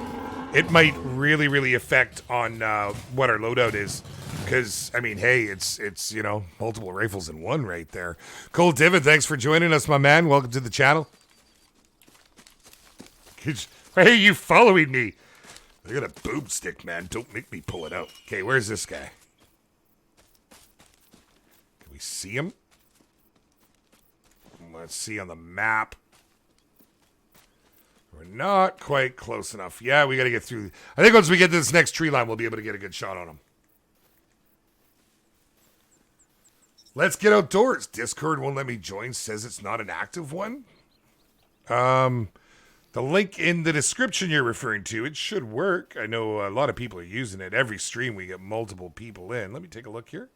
it might really, really affect on what our loadout is. Because, I mean, hey, it's you know, multiple rifles in one right there. Cole Divid, thanks for joining us, my man. Welcome to the channel. Hey, you following me? I got a boomstick, man. Don't make me pull it out. Okay, where's this guy? Can we see him? Let's see on the map. We're not quite close enough. Yeah, we got to get through. I think once we get to this next tree line, we'll be able to get a good shot on him. Let's get outdoors. Discord won't let me join. Says it's not an active one. The link in the description you're referring to, it should work. I know a lot of people are using it. Every stream we get multiple people in. Let me take a look here.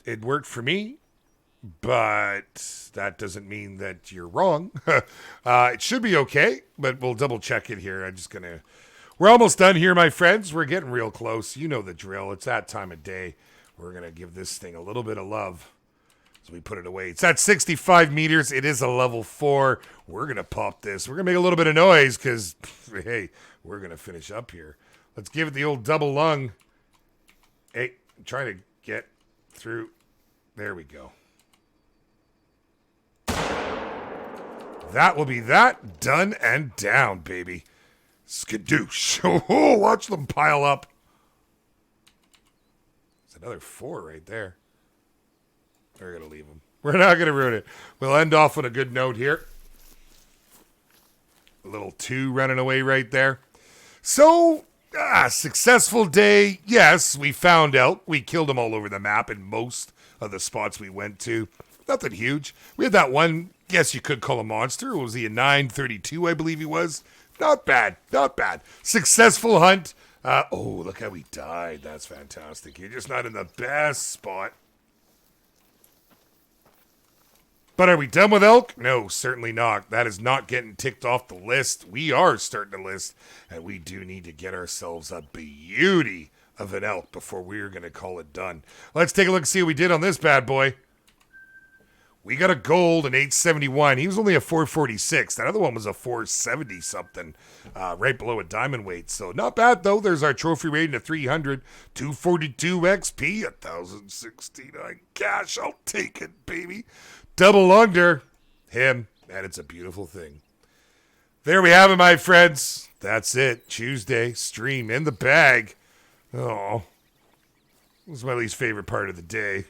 It worked for me, but that doesn't mean that you're wrong. It should be okay, but we'll double check it here. We're almost done here, my friends. We're getting real close. You know the drill. It's that time of day. We're going to give this thing a little bit of love as we put it away. It's at 65 meters. It is a level 4. We're going to pop this. We're going to make a little bit of noise because, hey, we're going to finish up here. Let's give it the old double lung. Hey, I'm trying to get through. There we go. That will be that. Done and down, baby. Skadoosh. Oh, watch them pile up. There's another 4 right there. We're going to leave them. We're not going to ruin it. We'll end off on a good note here. A little 2 running away right there. So, successful day. Yes, we found elk. We killed them all over the map in most of the spots we went to. Nothing huge. We had that one, yes, you could call a monster. Was he a 932, I believe he was? Not bad. Not bad. Successful hunt. Oh, look how he died. That's fantastic. You're just not in the best spot. But are we done with elk? No, certainly not. That is not getting ticked off the list. We are starting to list, and we do need to get ourselves a beauty of an elk before we're going to call it done. Let's take a look and see what we did on this bad boy. We got a gold, an 871. He was only a 446. That other one was a 470 something, right below a diamond weight. So not bad, though. There's our trophy rating of 300, 242 XP, 1,069 cash. I'll take it, baby. Double under him, and it's a beautiful thing. There we have it, my friends. That's it. Tuesday stream in the bag. Oh, this is my least favorite part of the day.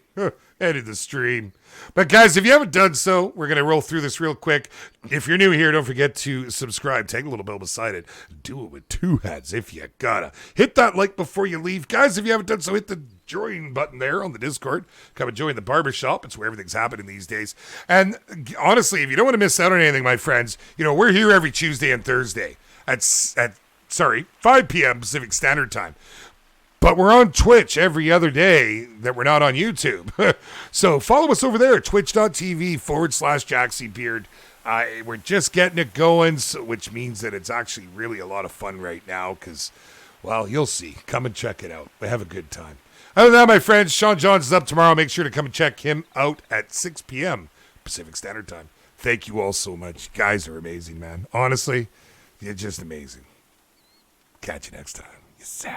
End of the stream. But guys, if you haven't done so, we're going to roll through this real quick. If you're new here, don't forget to subscribe. Take a little bell beside it. Do it with 2 hands if you gotta. Hit that like before you leave. Guys, if you haven't done so, hit the join button there on the Discord. Come and join the barbershop. It's where everything's happening these days. And honestly, if you don't want to miss out on anything, my friends, you know, we're here every Tuesday and Thursday at 5 p.m. Pacific Standard Time. But we're on Twitch every other day that we're not on YouTube. So follow us over there, twitch.tv/JaxyBeard. We're just getting it going, which means that it's actually really a lot of fun right now because Well, you'll see. Come and check it out. We have a good time. Other than that, my friends, Sean Johnson's up tomorrow. Make sure to come and check him out at 6 p.m. Pacific Standard Time. Thank you all so much. You guys are amazing, man. Honestly, you're just amazing. Catch you next time. Yes, sir.